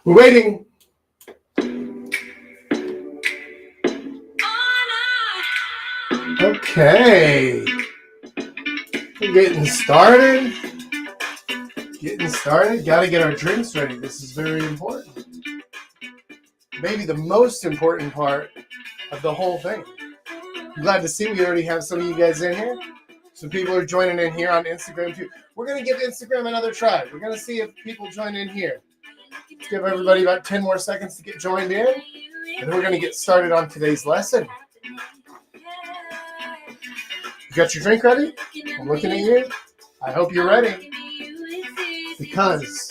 We're waiting. Okay. We're getting started. Got to get our drinks ready. This is very important. Maybe the most important part of the whole thing. I'm glad to see we already have some of you guys in here. Some people are joining in here on Instagram too. We're going to give Instagram another try. We're going to see if people join in here. Let's give everybody about 10 more seconds to get joined in. And we're going to get started on today's lesson. You got your drink ready? I'm looking at you. I hope you're ready. Because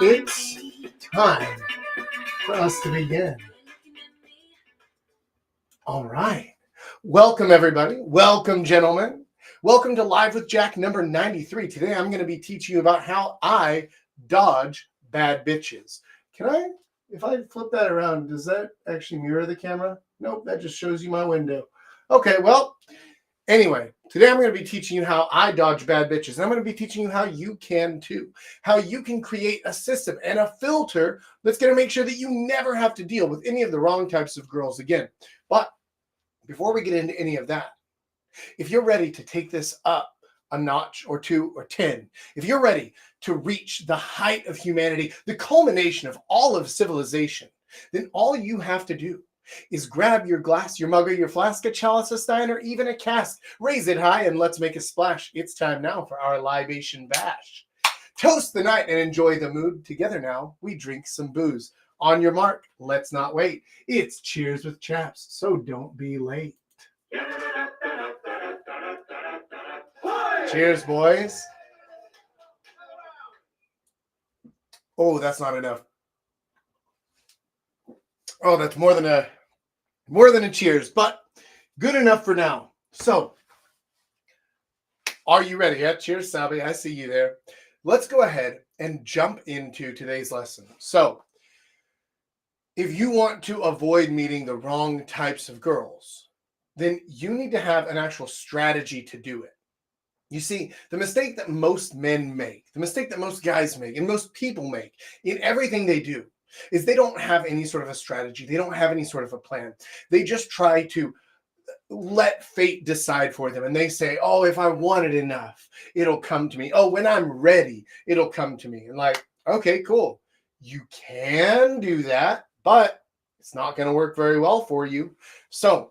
it's time for us to begin. All right. Welcome, everybody. Welcome, gentlemen. Welcome to Live with Jack number 93. Today, I'm going to be teaching you about how I dodge bad bitches. If I flip that around, does that actually mirror the camera? Nope, that just shows you my window. Okay, well, anyway, today I'm going to be teaching you how I dodge bad bitches. And I'm going to be teaching you how you can too. How you can create a system and a filter that's going to make sure that you never have to deal with any of the wrong types of girls again. But before we get into any of that, if you're ready to take this up a notch or two or 10, if you're ready to reach the height of humanity, the culmination of all of civilization, then all you have to do is grab your glass, your mug, or your flask, a chalice, a stein, or even a cask. Raise it high and let's make a splash. It's time now for our libation bash. Toast the night and enjoy the mood. Together now, we drink some booze. On your mark, let's not wait. It's cheers with chaps, so don't be late. Cheers, boys. Oh, that's not enough. Oh, that's more than a cheers, but good enough for now. So, are you ready? Yeah, cheers, Sabi. I see you there. Let's go ahead and jump into today's lesson. So, if you want to avoid meeting the wrong types of girls, then you need to have an actual strategy to do it. You see, the mistake that most men make, the mistake that most guys make, and most people make in everything they do is they don't have any sort of a strategy. They don't have any sort of a plan. They just try to let fate decide for them. And they say, oh, if I want it enough, it'll come to me. Oh, when I'm ready, it'll come to me. And like, okay, cool. You can do that, but it's not going to work very well for you. So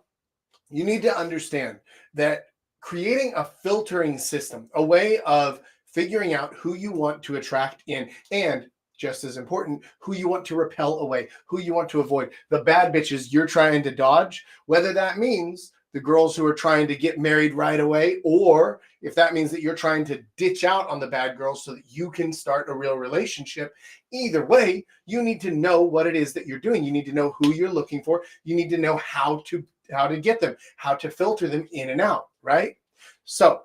you need to understand that creating a filtering system, a way of figuring out who you want to attract in, and just as important, who you want to repel away, who you want to avoid, the bad bitches you're trying to dodge, whether that means the girls who are trying to get married right away, or if that means that you're trying to ditch out on the bad girls so that you can start a real relationship. Either way, you need to know what it is that you're doing. You need to know who you're looking for. You need to know how to get them, how to filter them in and out, right? So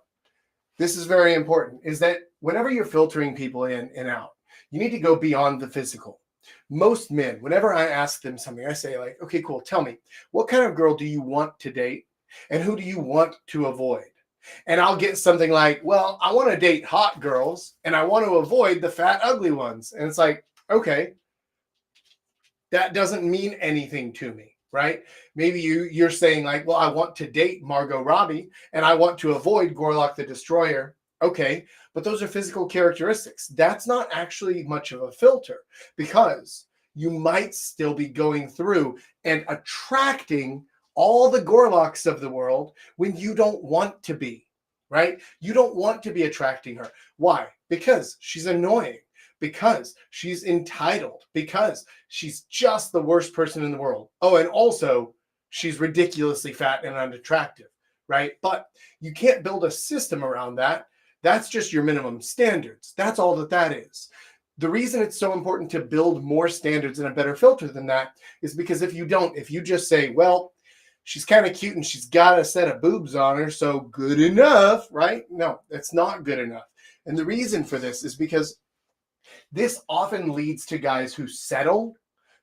this is very important, is that whenever you're filtering people in and out, you need to go beyond the physical. Most men, whenever I ask them something, I say like, okay, cool. Tell me, what kind of girl do you want to date and who do you want to avoid? And I'll get something like, well, I want to date hot girls and I want to avoid the fat, ugly ones. And it's like, okay, that doesn't mean anything to me, right? Maybe you're saying like, well, I want to date Margot Robbie and I want to avoid Gorlock the Destroyer. Okay, but those are physical characteristics. That's not actually much of a filter because you might still be going through and attracting all the Gorlocks of the world when you don't want to be, right? You don't want to be attracting her. Why? Because she's annoying, because she's entitled, because she's just the worst person in the world. Oh, and also she's ridiculously fat and unattractive, right? But you can't build a system around that. That's just your minimum standards. That's all that is. The reason it's so important to build more standards and a better filter than that is because if you just say, well, she's kind of cute and she's got a set of boobs on her, so good enough, right? No, that's not good enough. And the reason for this is because this often leads to guys who settle,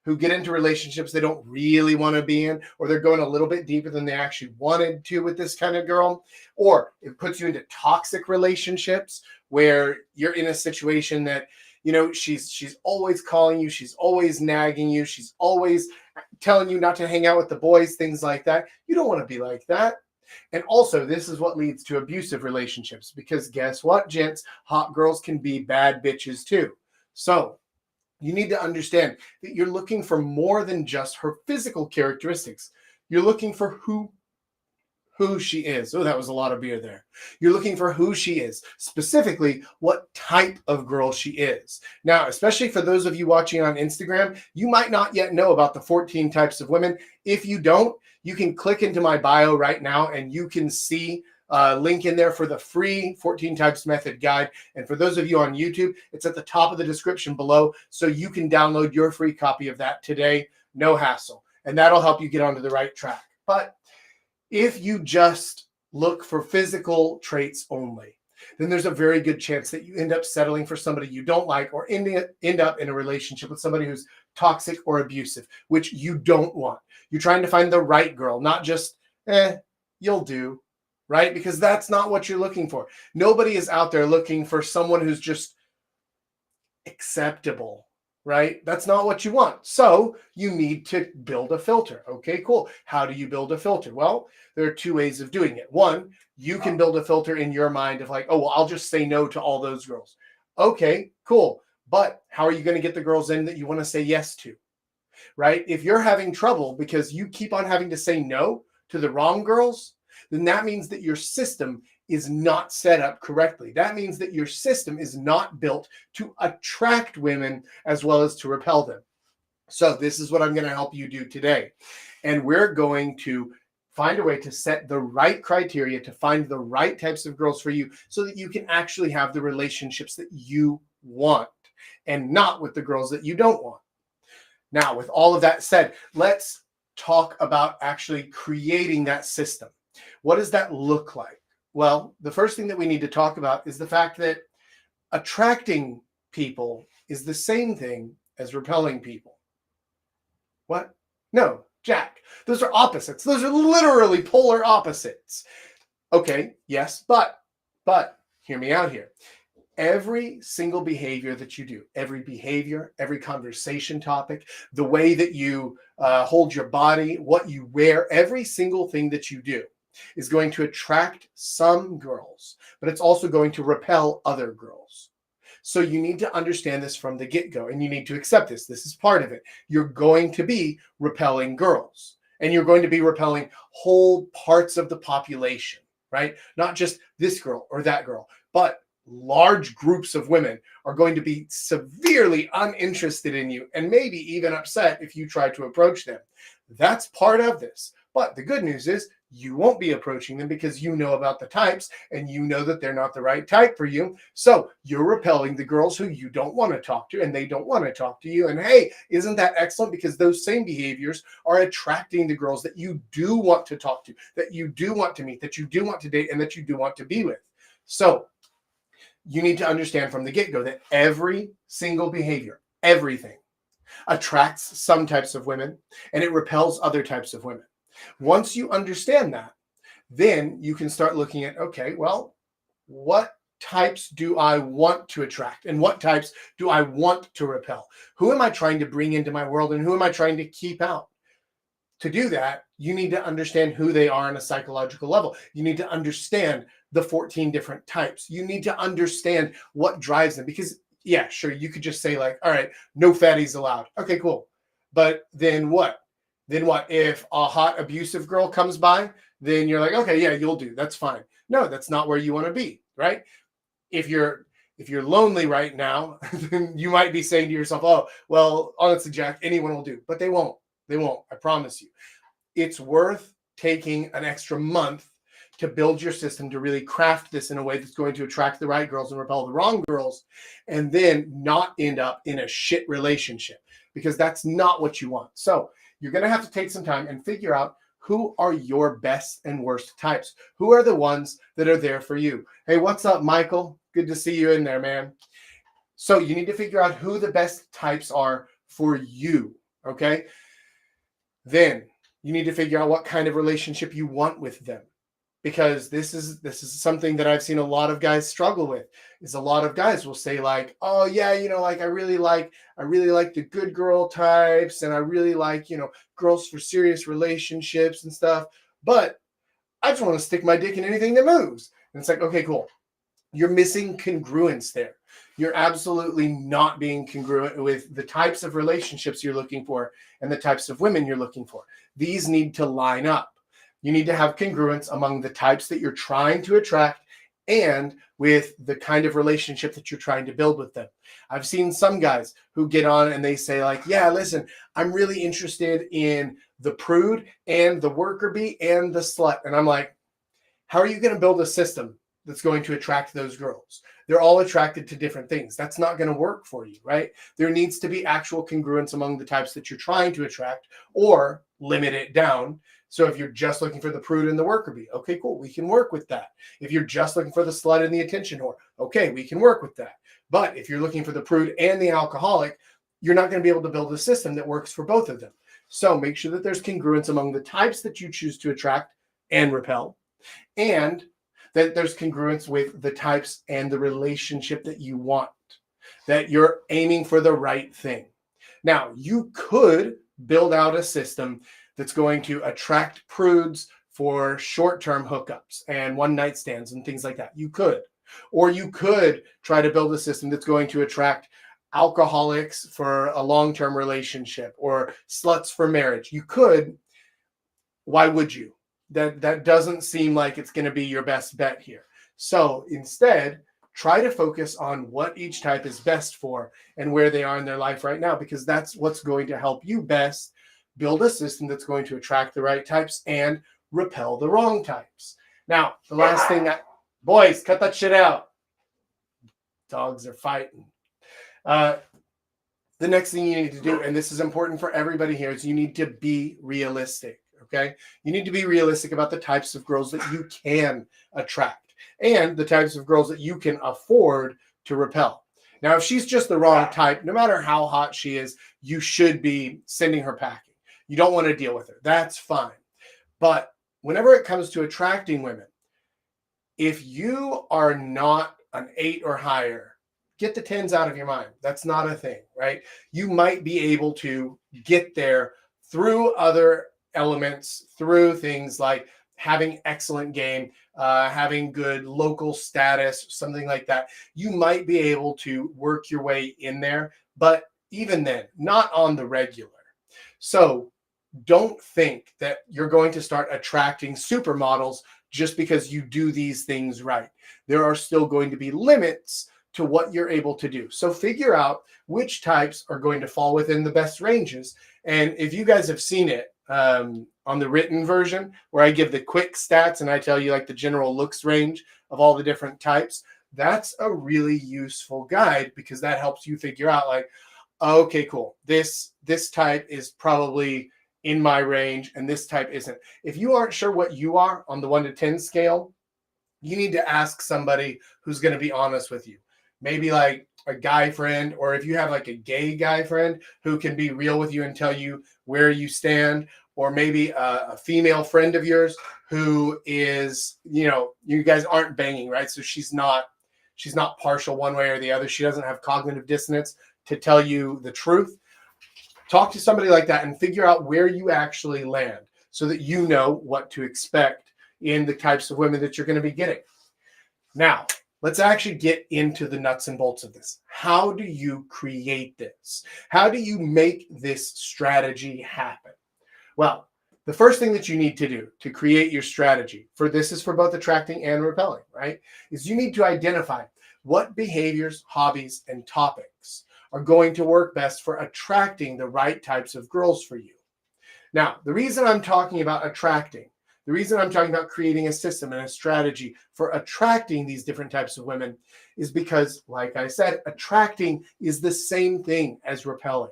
who get into relationships they don't really want to be in, or they're going a little bit deeper than they actually wanted to with this kind of girl, or it puts you into toxic relationships where you're in a situation that You know, she's always calling you, she's always nagging you, she's always telling you not to hang out with the boys, things like that. You don't want to be like that. And also, this is what leads to abusive relationships, because guess what, gents? Hot girls can be bad bitches too. So you need to understand that you're looking for more than just her physical characteristics. You're looking for who she is. Oh, that was a lot of beer there. You're looking for who she is, specifically what type of girl she is. Now, especially for those of you watching on Instagram, you might not yet know about the 14 types of women. If you don't, you can click into my bio right now and you can see a link in there for the free 14 types method guide. And for those of you on YouTube, it's at the top of the description below, so you can download your free copy of that today. No hassle. And that'll help you get onto the right track. But if you just look for physical traits only, then there's a very good chance that you end up settling for somebody you don't like, or end up in a relationship with somebody who's toxic or abusive, which you don't want. You're trying to find the right girl, not just, you'll do, right? Because that's not what you're looking for. Nobody is out there looking for someone who's just acceptable, right? That's not what you want. So you need to build a filter. Okay, cool. How do you build a filter? Well, there are two ways of doing it. One, you can build a filter in your mind of like, oh, well, I'll just say no to all those girls. Okay, cool. But how are you going to get the girls in that you want to say yes to, right? If you're having trouble because you keep on having to say no to the wrong girls, then that means that your system is not set up correctly. That means that your system is not built to attract women as well as to repel them. So this is what I'm going to help you do today. And we're going to find a way to set the right criteria to find the right types of girls for you, so that you can actually have the relationships that you want and not with the girls that you don't want. Now, with all of that said, let's talk about actually creating that system. What does that look like? Well, the first thing that we need to talk about is the fact that attracting people is the same thing as repelling people. What? No, Jack. Those are opposites. Those are literally polar opposites. Okay, yes, but hear me out here. Every single behavior that you do, every behavior, every conversation topic, the way that you hold your body, what you wear, every single thing that you do is going to attract some girls, but it's also going to repel other girls. So you need to understand this from the get-go, and you need to accept this. This is part of it. You're going to be repelling girls, and you're going to be repelling whole parts of the population, right? Not just this girl or that girl, but large groups of women are going to be severely uninterested in you and maybe even upset if you try to approach them. That's part of this. But the good news is you won't be approaching them because you know about the types and you know that they're not the right type for you. So you're repelling the girls who you don't want to talk to and they don't want to talk to you. And hey, isn't that excellent? Because those same behaviors are attracting the girls that you do want to talk to, that you do want to meet, that you do want to date, and that you do want to be with. So you need to understand from the get-go that every single behavior, everything, attracts some types of women and it repels other types of women. Once you understand that, then you can start looking at, okay, well, what types do I want to attract and what types do I want to repel? Who am I trying to bring into my world and who am I trying to keep out? To do that, you need to understand who they are on a psychological level. You need to understand the 14 different types. You need to understand what drives them, because yeah, sure, you could just say like, all right, no fatties allowed. Okay, cool. But then what? Then what? If a hot abusive girl comes by, then you're like, okay, yeah, you'll do. That's fine. No, that's not where you want to be, right? If you're lonely right now, then you might be saying to yourself, oh, well, honestly, Jack, anyone will do. But they won't. They won't. I promise you. It's worth taking an extra month to build your system, to really craft this in a way that's going to attract the right girls and repel the wrong girls, and then not end up in a shit relationship, because that's not what you want. So you're going to have to take some time and figure out who are your best and worst types. Who are the ones that are there for you? Hey, what's up, Michael? Good to see you in there, man. So you need to figure out who the best types are for you, okay? Then you need to figure out what kind of relationship you want with them. because this is something that I've seen a lot of guys struggle with. Is a lot of guys will say like, oh yeah, like I really like the good girl types, and I really like, girls for serious relationships and stuff, but I just want to stick my dick in anything that moves. And it's like, okay, cool. You're missing congruence there. You're absolutely not being congruent with the types of relationships you're looking for and the types of women you're looking for. These need to line up. You need to have congruence among the types that you're trying to attract and with the kind of relationship that you're trying to build with them. I've seen some guys who get on and they say like, yeah, listen, I'm really interested in the prude and the worker bee and the slut. And I'm like, how are you going to build a system that's going to attract those girls? They're all attracted to different things. That's not going to work for you, right? There needs to be actual congruence among the types that you're trying to attract, or limit it down. So if you're just looking for the prude and the worker bee, okay, cool, we can work with that. If you're just looking for the slut and the attention whore, okay, we can work with that. But if you're looking for the prude and the alcoholic, you're not going to be able to build a system that works for both of them. So make sure that there's congruence among the types that you choose to attract and repel, and that there's congruence with the types and the relationship that you want, that you're aiming for the right thing. Now, you could build out a system that's going to attract prudes for short-term hookups and one-night stands and things like that. You could. Or you could try to build a system that's going to attract alcoholics for a long-term relationship or sluts for marriage. You could. Why would you? That doesn't seem like it's going to be your best bet here. So instead, try to focus on what each type is best for and where they are in their life right now, because that's what's going to help you best build a system that's going to attract the right types and repel the wrong types. Now, the last thing boys, cut that shit out. Dogs are fighting. The next thing you need to do, and this is important for everybody here, is you need to be realistic. Okay, you need to be realistic about the types of girls that you can attract and the types of girls that you can afford to repel. Now, if she's just the wrong type, no matter how hot she is, you should be sending her packing. You don't want to deal with her. That's fine. But whenever it comes to attracting women, if you are not an 8 or higher, get the 10s out of your mind. That's not a thing, right? You might be able to get there through other elements, through things like having excellent game, having good local status, something like that. You might be able to work your way in there, but even then, not on the regular. So don't think that you're going to start attracting supermodels just because you do these things right. There are still going to be limits to what you're able to do. So figure out which types are going to fall within the best ranges. And if you guys have seen it, on the written version where I give the quick stats and I tell you like the general looks range of all the different types, that's a really useful guide, because that helps you figure out like, okay, cool, this type is probably in my range and this type isn't. If you aren't sure what you are on the 1 to 10 scale, you need to ask somebody who's going to be honest with you. Maybe like a guy friend, or if you have like a gay guy friend who can be real with you and tell you where you stand, or maybe a female friend of yours who is, you guys aren't banging, right? So she's not partial one way or the other. She doesn't have cognitive dissonance to tell you the truth. Talk to somebody like that and figure out where you actually land so that you know what to expect in the types of women that you're going to be getting. Now, let's actually get into the nuts and bolts of this. How do you create this? How do you make this strategy happen? Well, the first thing that you need to do to create your strategy, for this is for both attracting and repelling, right, is you need to identify what behaviors, hobbies, and topics are going to work best for attracting the right types of girls for you. Now, the reason I'm talking about attracting, the reason I'm talking about creating a system and a strategy for attracting these different types of women is because, like I said, attracting is the same thing as repelling.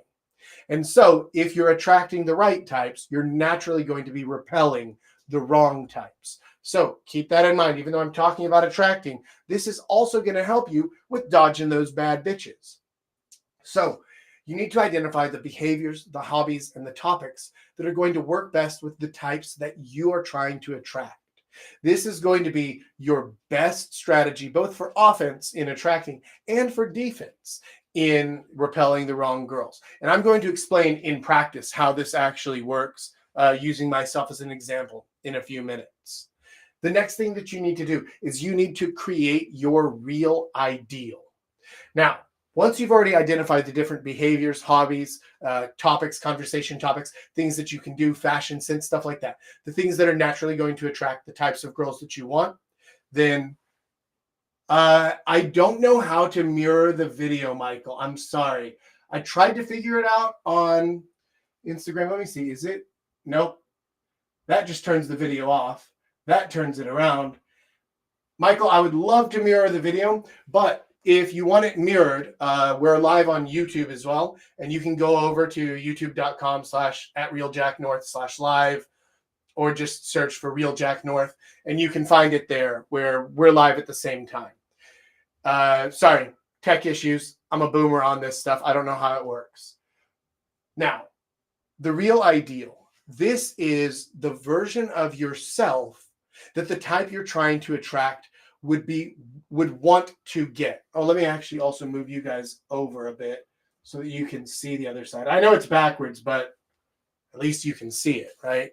And so if you're attracting the right types, you're naturally going to be repelling the wrong types. So keep that in mind. Even though I'm talking about attracting, this is also going to help you with dodging those bad bitches. So you need to identify the behaviors, the hobbies, and the topics that are going to work best with the types that you are trying to attract. This is going to be your best strategy, both for offense in attracting and for defense in repelling the wrong girls. And I'm going to explain in practice how this actually works, using myself as an example in a few minutes. The next thing that you need to do is you need to create your real ideal. Now, once you've already identified the different behaviors, hobbies, topics, conversation topics, things that you can do, fashion sense, stuff like that, the things that are naturally going to attract the types of girls that you want, then I don't know how to mirror the video, Michael. I'm sorry. I tried to figure it out on Instagram. Let me see. Is it? Nope. That just turns the video off. That turns it around. Michael, I would love to mirror the video, but if you want it mirrored, we're live on YouTube as well. And you can go over to youtube.com/@realjacknorth/live, or just search for Real Jack North, and you can find it there where we're live at the same time. Sorry, tech issues. I'm a boomer on this stuff. I don't know how it works. Now, the real ideal. This is the version of yourself that the type you're trying to attract would want to get. Oh, let me actually also move you guys over a bit so that you can see the other side. I know it's backwards, but at least you can see it, right?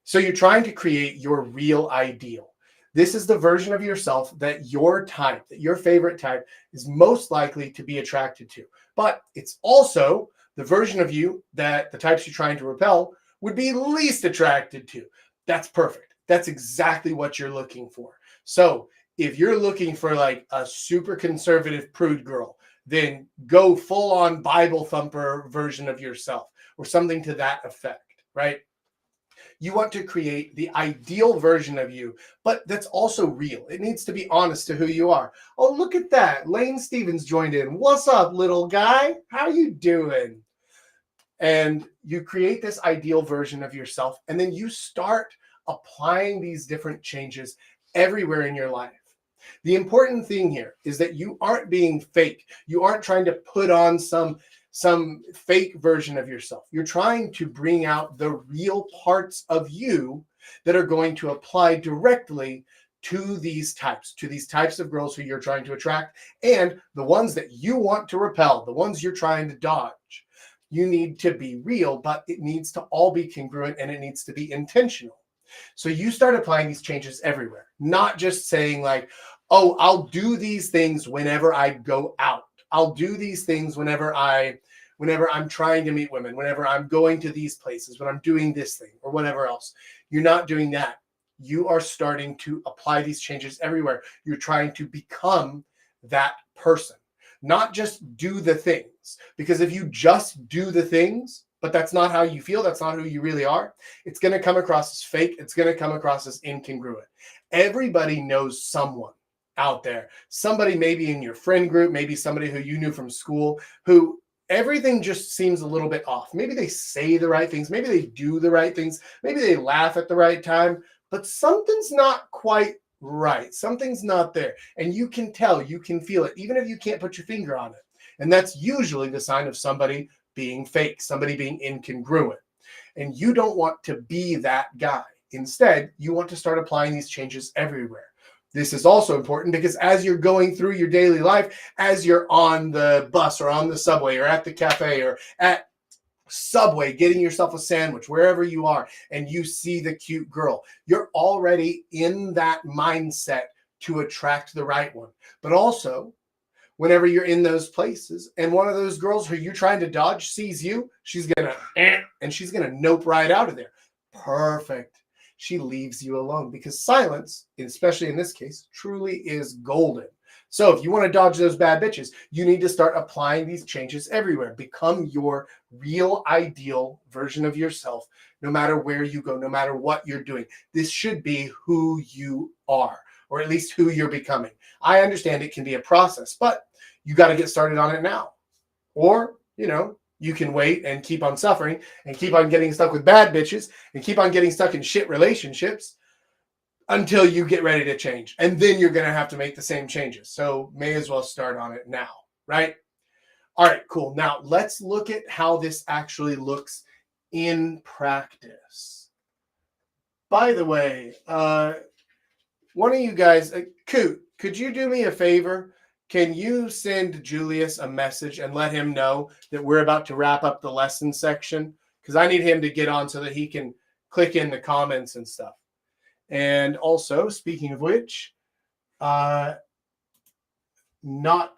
So you're trying to create your real ideal. This is the version of yourself that your type, that your favorite type is most likely to be attracted to. But it's also the version of you that the types you're trying to repel would be least attracted to. That's perfect. That's exactly what you're looking for. So if you're looking for like a super conservative prude girl, then go full on Bible thumper version of yourself or something to that effect, right? You want to create the ideal version of you, but that's also real. It needs to be honest to who you are. Oh, look at that. Lane Stevens joined in. What's up, little guy? How you doing? And you create this ideal version of yourself, and then you start applying these different changes everywhere in your life. The important thing here is that you aren't being fake. You aren't trying to put on some fake version of yourself. You're trying to bring out the real parts of you that are going to apply directly to these types of girls who you're trying to attract, and the ones that you want to repel, the ones you're trying to dodge. You need to be real, but it needs to all be congruent, and it needs to be intentional. So you start applying these changes everywhere, not just saying like, oh, I'll do these things whenever I go out. I'll do these things whenever I'm trying to meet women, whenever I'm going to these places, when I'm doing this thing or whatever else. You're not doing that. You are starting to apply these changes everywhere. You're trying to become that person, not just do the things. Because if you just do the things, but that's not how you feel, that's not who you really are, it's going to come across as fake. It's going to come across as incongruent. Everybody knows someone out there, somebody maybe in your friend group, maybe somebody who you knew from school, who everything just seems a little bit off. Maybe they say the right things, maybe they do the right things, maybe they laugh at the right time, but something's not quite right. Something's not there. And you can tell, you can feel it, even if you can't put your finger on it. And that's usually the sign of somebody being fake, somebody being incongruent. And you don't want to be that guy. Instead, you want to start applying these changes everywhere. This is also important because as you're going through your daily life, as you're on the bus or on the subway or at the cafe or at Subway, getting yourself a sandwich, wherever you are, and you see the cute girl, you're already in that mindset to attract the right one. But also, whenever you're in those places and one of those girls who you're trying to dodge sees you, she's gonna and she's gonna nope right out of there. Perfect. She leaves you alone because silence, especially in this case, truly is golden. So if you want to dodge those bad bitches, you need to start applying these changes everywhere. Become your real ideal version of yourself, no matter where you go, no matter what you're doing. This should be who you are, or at least who you're becoming. I understand it can be a process, but you got to get started on it now. Or, you can wait and keep on suffering and keep on getting stuck with bad bitches and keep on getting stuck in shit relationships until you get ready to change. And then you're going to have to make the same changes. So may as well start on it now, right? All right, cool. Now let's look at how this actually looks in practice. By the way, one of you guys, Coot, could you do me a favor? Can you send Julius a message and let him know that we're about to wrap up the lesson section? Because I need him to get on so that he can click in the comments and stuff. And also, speaking of which, not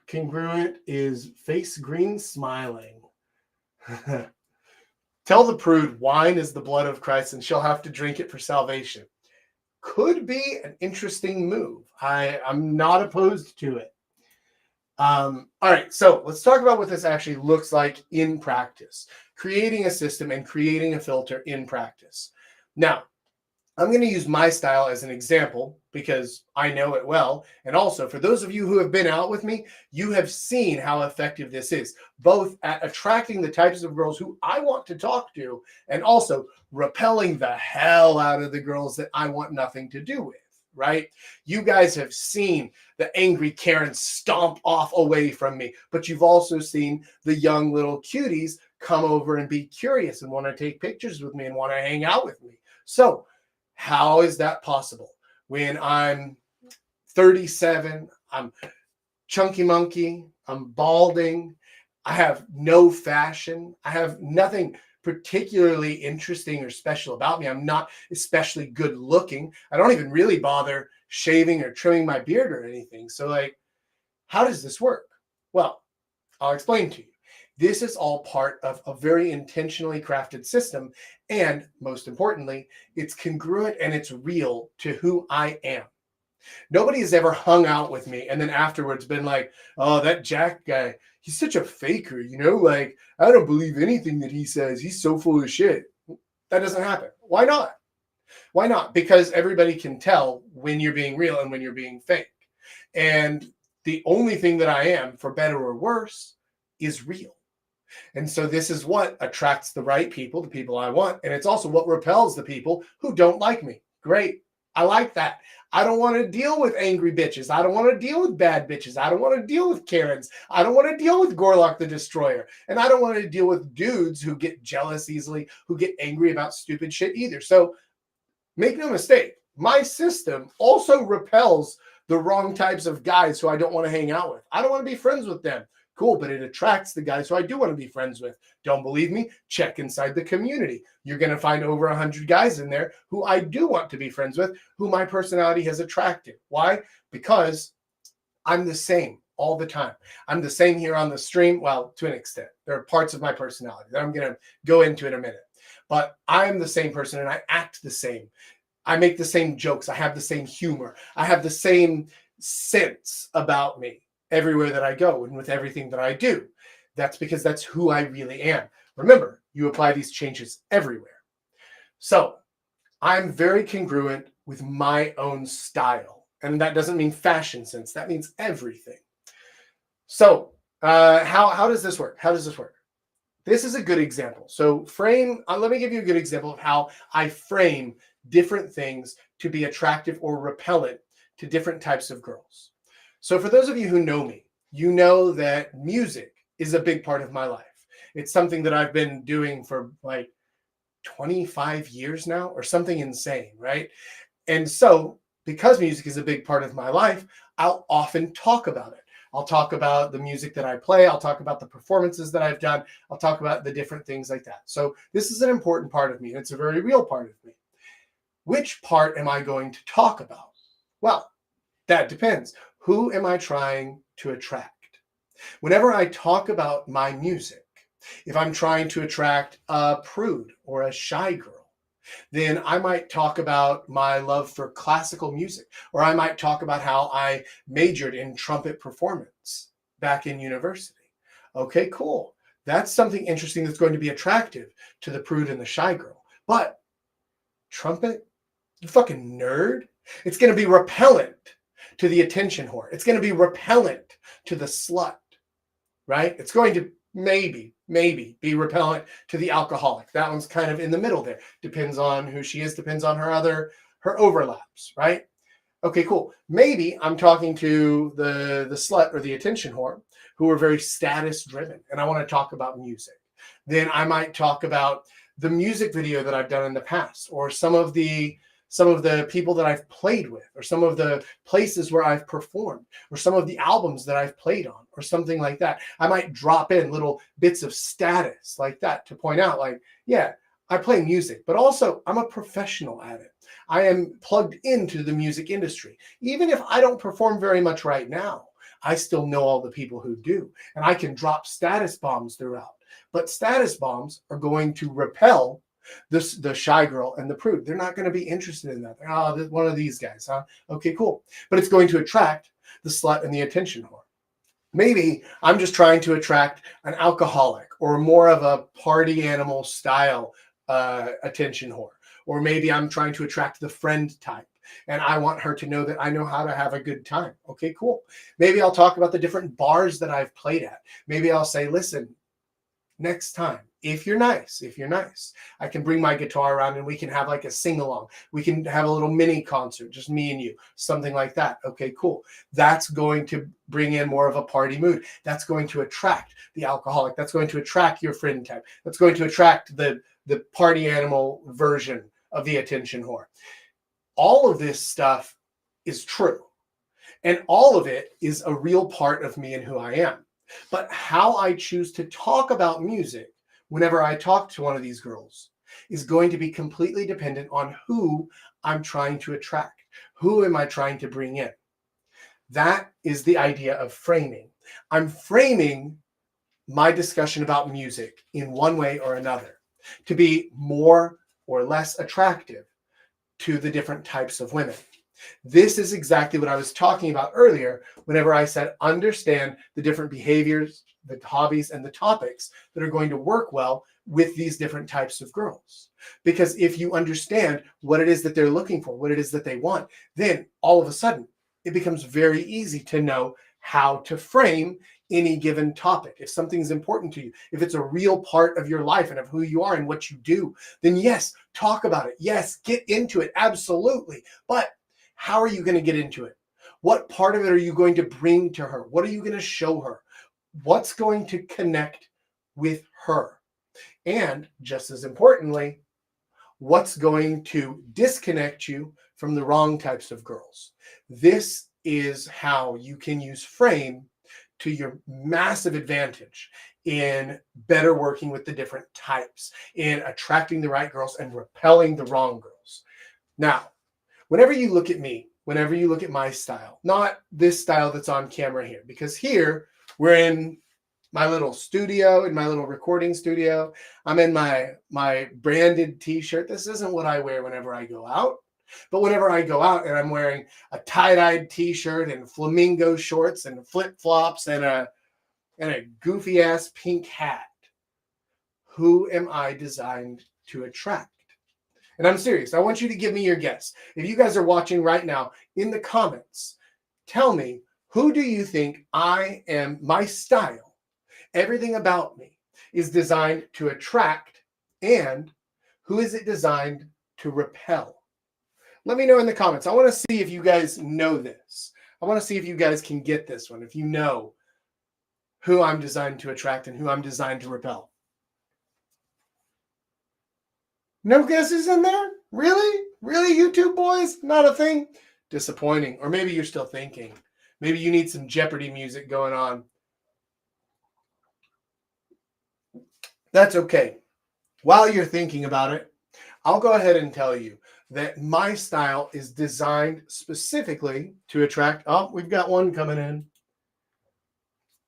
congruent is face green smiling. Tell the prude wine is the blood of Christ and she'll have to drink it for salvation. Could be an interesting move. I'm not opposed to it. All right, so let's talk about what this actually looks like in practice. Creating a system and creating a filter in practice. Now, I'm going to use my style as an example because I know it well. And also, for those of you who have been out with me, you have seen how effective this is, both at attracting the types of girls who I want to talk to and also repelling the hell out of the girls that I want nothing to do with, right? You guys have seen the angry Karen stomp off away from me, but you've also seen the young little cuties come over and be curious and want to take pictures with me and want to hang out with me. So, how is that possible? When I'm 37, I'm chunky monkey, I'm balding, I have no fashion, I have nothing particularly interesting or special about me. I'm not especially good looking. I don't even really bother shaving or trimming my beard or anything. So like, how does this work? Well, I'll explain to you. This is all part of a very intentionally crafted system. And most importantly, it's congruent and it's real to who I am. Nobody has ever hung out with me and then afterwards been like, oh, that Jack guy, he's such a faker, you know, like, I don't believe anything that he says. He's so full of shit. That doesn't happen. Why not? Why not? Because everybody can tell when you're being real and when you're being fake. And the only thing that I am, for better or worse, is real. And so this is what attracts the right people, the people I want. And it's also what repels the people who don't like me. Great. I like that. I don't want to deal with angry bitches. I don't want to deal with bad bitches. I don't want to deal with Karens. I don't want to deal with Gorlock the Destroyer. And I don't want to deal with dudes who get jealous easily, who get angry about stupid shit either. So make no mistake, my system also repels the wrong types of guys who I don't want to hang out with. I don't want to be friends with them. Cool, but it attracts the guys who I do want to be friends with. Don't believe me? Check inside the community. You're going to find over 100 guys in there who I do want to be friends with, who my personality has attracted. Why? Because I'm the same all the time. I'm the same here on the stream. Well, to an extent. There are parts of my personality that I'm going to go into in a minute. But I am the same person and I act the same. I make the same jokes. I have the same humor. I have the same sense about me everywhere that I go and with everything that I do. That's because that's who I really am. Remember, you apply these changes everywhere. So I'm very congruent with my own style. And that doesn't mean fashion sense. That means everything. So how does this work? How does this work? This is a good example. So let me give you a good example of how I frame different things to be attractive or repellent to different types of girls. So for those of you who know me, you know that music is a big part of my life. It's something that I've been doing for like 25 years now or something insane, right? And so because music is a big part of my life, I'll often talk about it. I'll talk about the music that I play. I'll talk about the performances that I've done. I'll talk about the different things like that. So this is an important part of me. It's a very real part of me. Which part am I going to talk about? Well, that depends. Who am I trying to attract? Whenever I talk about my music, if I'm trying to attract a prude or a shy girl, then I might talk about my love for classical music, or I might talk about how I majored in trumpet performance back in university. Okay, cool. That's something interesting that's going to be attractive to the prude and the shy girl. But trumpet? You fucking nerd? It's going to be repellent to the attention whore. It's going to be repellent to the slut, right? It's going to maybe be repellent to the alcoholic. That one's kind of in the middle there. Depends on who she is, depends on her overlaps, right? Okay, cool. Maybe I'm talking to the slut or the attention whore who are very status driven and I want to talk about music. Then I might talk about the music video that I've done in the past or some of the some of the people that I've played with, or some of the places where I've performed, or some of the albums that I've played on, or something like that. I might drop in little bits of status like that to point out, like, yeah, I play music, but also I'm a professional at it. I am plugged into the music industry. Even if I don't perform very much right now, I still know all the people who do, and I can drop status bombs throughout. But status bombs are going to repel the shy girl and the prude. They're not going to be interested in that. Oh, one of these guys, huh? Okay, cool. But it's going to attract the slut and the attention whore. Maybe I'm just trying to attract an alcoholic or more of a party animal style attention whore. Or maybe I'm trying to attract the friend type, and I want her to know that I know how to have a good time. Okay, cool. Maybe I'll talk about the different bars that I've played at. Maybe I'll say, listen, next time, if you're nice, I can bring my guitar around and we can have like a sing-along. We can have a little mini concert, just me and you, something like that. Okay, cool. That's going to bring in more of a party mood. That's going to attract the alcoholic. That's going to attract your friend type. That's going to attract the party animal version of the attention whore. All of this stuff is true. And all of it is a real part of me and who I am. But how I choose to talk about music whenever I talk to one of these girls is going to be completely dependent on who I'm trying to attract. Who am I trying to bring in? That is the idea of framing. I'm framing my discussion about music in one way or another to be more or less attractive to the different types of women. This is exactly what I was talking about earlier whenever I said understand the different behaviors, the hobbies, and the topics that are going to work well with these different types of girls. Because if you understand what it is that they're looking for, what it is that they want, then all of a sudden it becomes very easy to know how to frame any given topic. If something's important to you, if it's a real part of your life and of who you are and what you do, then yes, talk about it. Yes, get into it. Absolutely. But how are you going to get into it? What part of it are you going to bring to her? What are you going to show her? What's going to connect with her? And just as importantly, what's going to disconnect you from the wrong types of girls? This is how you can use frame to your massive advantage in better working with the different types, in attracting the right girls and repelling the wrong girls. Now, whenever you look at me, whenever you look at my style, not this style that's on camera here, because here we're in my little studio, in my little recording studio. I'm in my branded t-shirt. This isn't what I wear whenever I go out. But whenever I go out and I'm wearing a tie-dyed t-shirt and flamingo shorts and flip-flops and a goofy-ass pink hat, who am I designed to attract? And I'm serious. I want you to give me your guess. If you guys are watching right now, in the comments, tell me, who do you think I am, my style, everything about me is designed to attract, and who is it designed to repel? Let me know in the comments. I want to see if you guys know this. I want to see if you guys can get this one, if you know who I'm designed to attract and who I'm designed to repel. No guesses in there? Really? Really, YouTube boys? Not a thing? Disappointing. Or maybe you're still thinking. Maybe you need some Jeopardy music going on. That's okay. While you're thinking about it, I'll go ahead and tell you that my style is designed specifically to attract... Oh, we've got one coming in.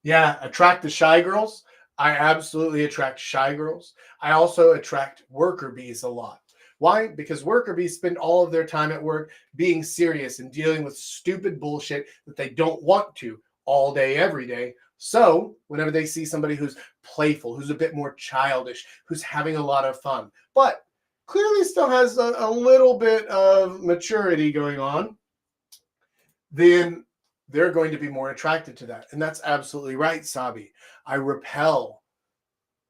Yeah, attract the shy girls. I absolutely attract shy girls. I also attract worker bees a lot. Why? Because worker bees spend all of their time at work being serious and dealing with stupid bullshit that they don't want to all day, every day. So whenever they see somebody who's playful, who's a bit more childish, who's having a lot of fun, but clearly still has a little bit of maturity going on, then they're going to be more attracted to that. And that's absolutely right, Sabi. I repel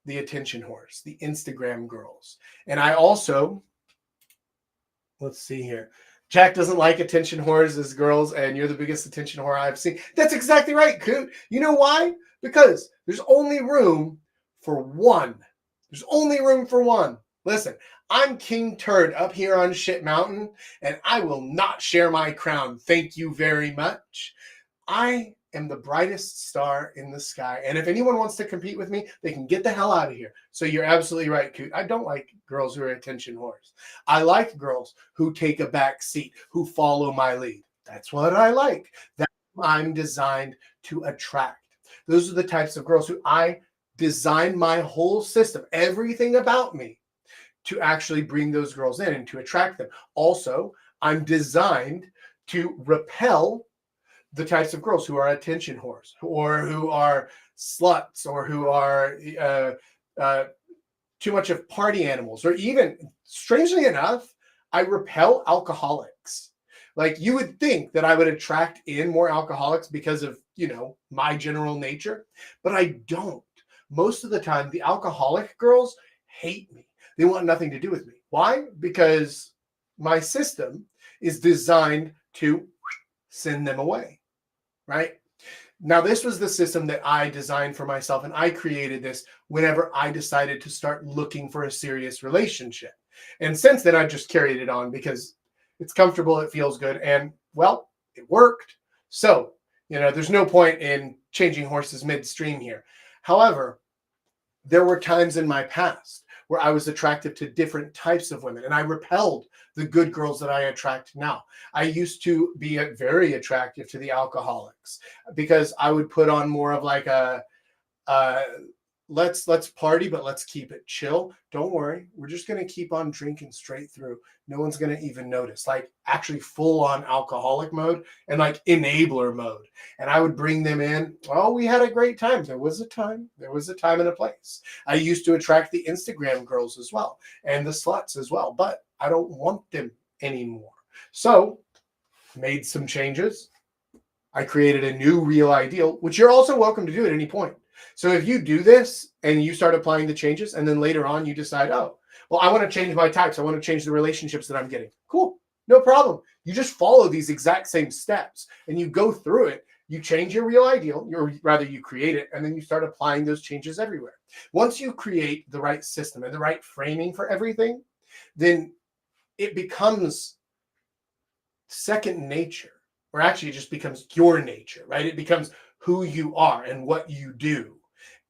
the attention whores, the Instagram girls. And I also, let's see here. Jack doesn't like attention whores as girls, and you're the biggest attention whore I've seen. That's exactly right, Coot. You know why? Because there's only room for one. There's only room for one. Listen, I'm King Turd up here on Shit Mountain, and I will not share my crown. Thank you very much. I am the brightest star in the sky. And if anyone wants to compete with me, they can get the hell out of here. So you're absolutely right, Coot. I don't like girls who are attention whores. I like girls who take a back seat, who follow my lead. That's what I like. That's what I'm designed to attract. Those are the types of girls who I designed my whole system, everything about me, to actually bring those girls in and to attract them. Also, I'm designed to repel the types of girls who are attention whores or who are sluts or who are too much of party animals, or even, strangely enough, I repel alcoholics. Like, you would think that I would attract in more alcoholics because of, my general nature, but I don't. Most of the time, the alcoholic girls hate me. They want nothing to do with me. Why? Because my system is designed to send them away, right? Now, this was the system that I designed for myself, and I created this whenever I decided to start looking for a serious relationship. And since then, I've just carried it on because it's comfortable, it feels good, and, well, it worked. So, there's no point in changing horses midstream here. However, there were times in my past where I was attracted to different types of women, and I repelled the good girls that I attract now. I used to be very attractive to the alcoholics because I would put on more of like a let's party, but let's keep it chill. Don't worry, we're just going to keep on drinking straight through. No one's going to even notice. Like, actually full on alcoholic mode and like enabler mode. And I would bring them in. Oh, we had a great time. There was a time and a place. I used to attract the Instagram girls as well and the sluts as well, but I don't want them anymore. So made some changes. I created a new real ideal, which you're also welcome to do at any point. So if you do this and you start applying the changes, and then later on you decide, oh, well, I want to change my types. I want to change the relationships that I'm getting. Cool. No problem. You just follow these exact same steps and you go through it. You change your real ideal, or rather you create it, and then you start applying those changes everywhere. Once you create the right system and the right framing for everything, then it becomes second nature, or actually it just becomes your nature, right? It becomes who you are and what you do.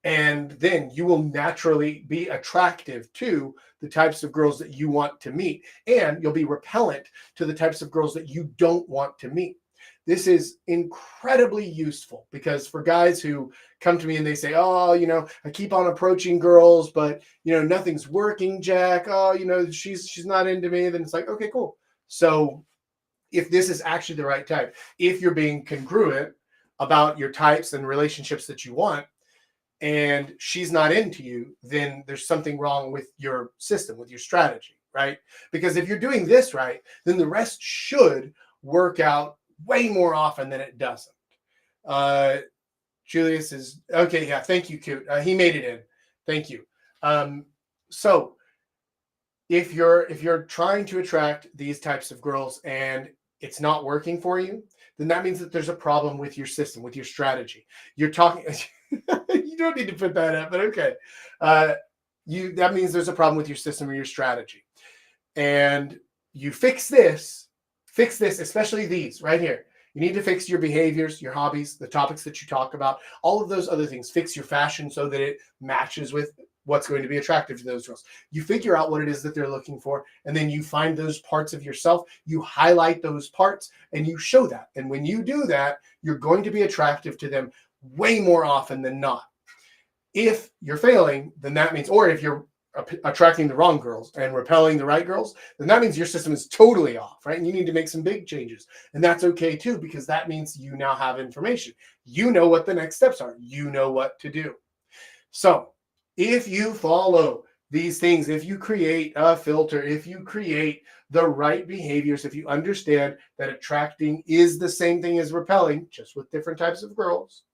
And then you will naturally be attractive to the types of girls that you want to meet. And you'll be repellent to the types of girls that you don't want to meet. This is incredibly useful because for guys who come to me and they say, oh, I keep on approaching girls, but, nothing's working, Jack. Oh, she's not into me. Then it's like, okay, cool. So if this is actually the right type, if you're being congruent about your types and relationships that you want, and she's not into you, then there's something wrong with your system, with your strategy, right? Because if you're doing this right, then the rest should work out way more often than it doesn't. Julius is, okay, yeah, thank you, Coot. He made it in. Thank you. So if you're trying to attract these types of girls and it's not working for you, then that means that there's a problem with your system, with your strategy. You're talking... You don't need to put that up, but okay. That means there's a problem with your system or your strategy. And you fix this, especially these right here. You need to fix your behaviors, your hobbies, the topics that you talk about, all of those other things. Fix your fashion so that it matches with what's going to be attractive to those girls. You figure out what it is that they're looking for, and then you find those parts of yourself, you highlight those parts, and you show that. And when you do that, you're going to be attractive to them way more often than not. If you're failing, then that means, or if you're attracting the wrong girls and repelling the right girls, then that means your system is totally off, right? And you need to make some big changes. And that's okay too, because that means you now have information. You know what the next steps are. You know what to do. So if you follow these things, if you create a filter, if you create the right behaviors, if you understand that attracting is the same thing as repelling, just with different types of girls,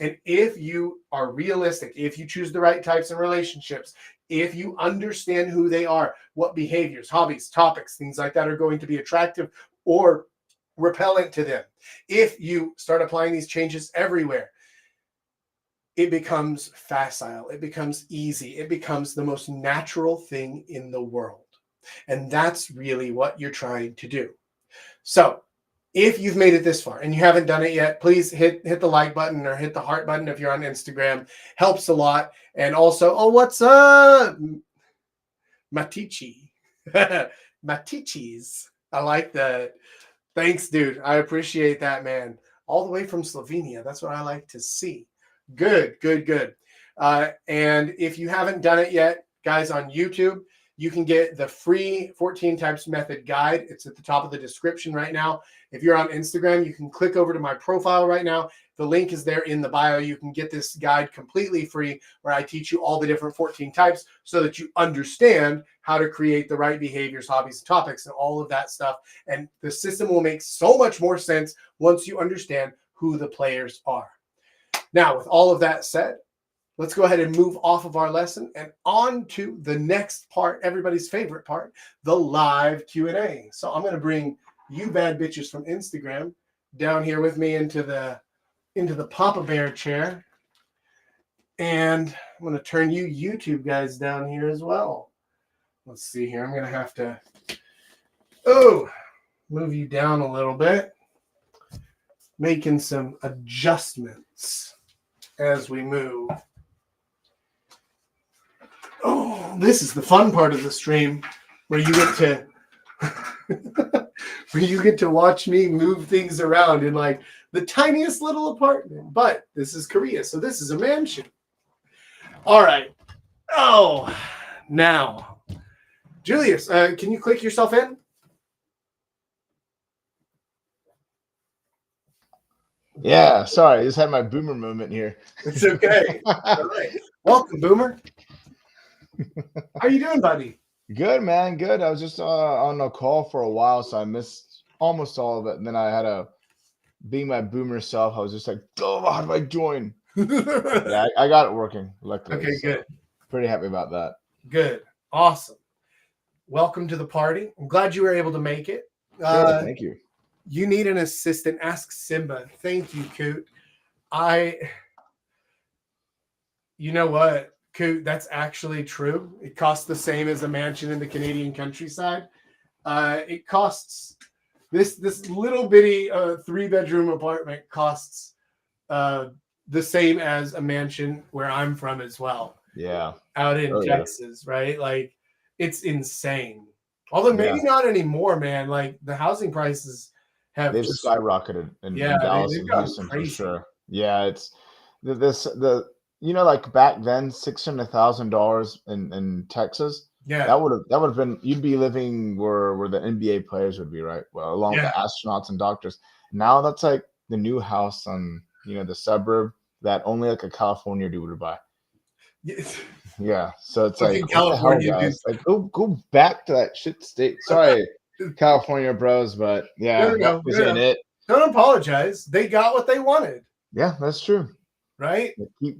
and if you are realistic, if you choose the right types and relationships, if you understand who they are, what behaviors, hobbies, topics, things like that are going to be attractive or repellent to them, if you start applying these changes everywhere, it becomes facile, it becomes easy, it becomes the most natural thing in the world. And that's really what you're trying to do. So if you've made it this far and you haven't done it yet, please hit the like button or hit the heart button if you're on Instagram. Helps a lot. And also, oh, what's up? Matichi. Matichis. I like that. Thanks, dude. I appreciate that, man. All the way from Slovenia. That's what I like to see. Good, good, good. And if you haven't done it yet, guys, on YouTube, you can get the free 14 Types Method guide. It's at the top of the description right now. If you're on Instagram, you can click over to my profile right now. The link is there in the bio. You can get this guide completely free where I teach you all the different 14 types so that you understand how to create the right behaviors, hobbies, and topics, and all of that stuff. And the system will make so much more sense once you understand who the players are. Now, with all of that said, let's go ahead and move off of our lesson and on to the next part, everybody's favorite part, the live Q&A. So I'm going to bring you bad bitches from Instagram down here with me into the Papa Bear chair. And I'm going to turn you YouTube guys down here as well. Let's see here. I'm going to have to, move you down a little bit. Making some adjustments as we move. Oh, this is the fun part of the stream where you get to watch me move things around in like the tiniest little apartment. But this is Korea, so this is a mansion. All right. Oh, now, Julius, can you click yourself in? Yeah, sorry, I just had my boomer moment here. It's okay. All right. Welcome, Boomer. How you doing, buddy? Good, man. Good. I was just on a call for a while, so I missed almost all of it. And then I had to, being my boomer self, I was just like, oh, how do I join? Yeah, I got it working, luckily. Okay, so good. Pretty happy about that. Good. Awesome. Welcome to the party. I'm glad you were able to make it. Sure, thank you. You need an assistant. Ask Simba. Thank you, Coot. You know what, Coot? That's actually true. It costs the same as a mansion in the Canadian countryside. It costs this little bitty 3-bedroom apartment costs the same as a mansion where I'm from as well. Yeah. Out in Texas, right? Like it's insane. Although maybe not anymore, man. Like the housing prices they've skyrocketed in Dallas and Houston for sure. Yeah, it's like back then, $600,000 in Texas. Yeah, that would have been, you'd be living where the NBA players would be, right? Well, along with the astronauts and doctors. Now that's like the new house on the suburb that only like a California dude would buy. Yeah, so it's like, California, what the hell, guys? Like, go back to that shit state. Sorry, California bros, but yeah, ain't it. Don't apologize. They got what they wanted. Yeah, that's true. Right?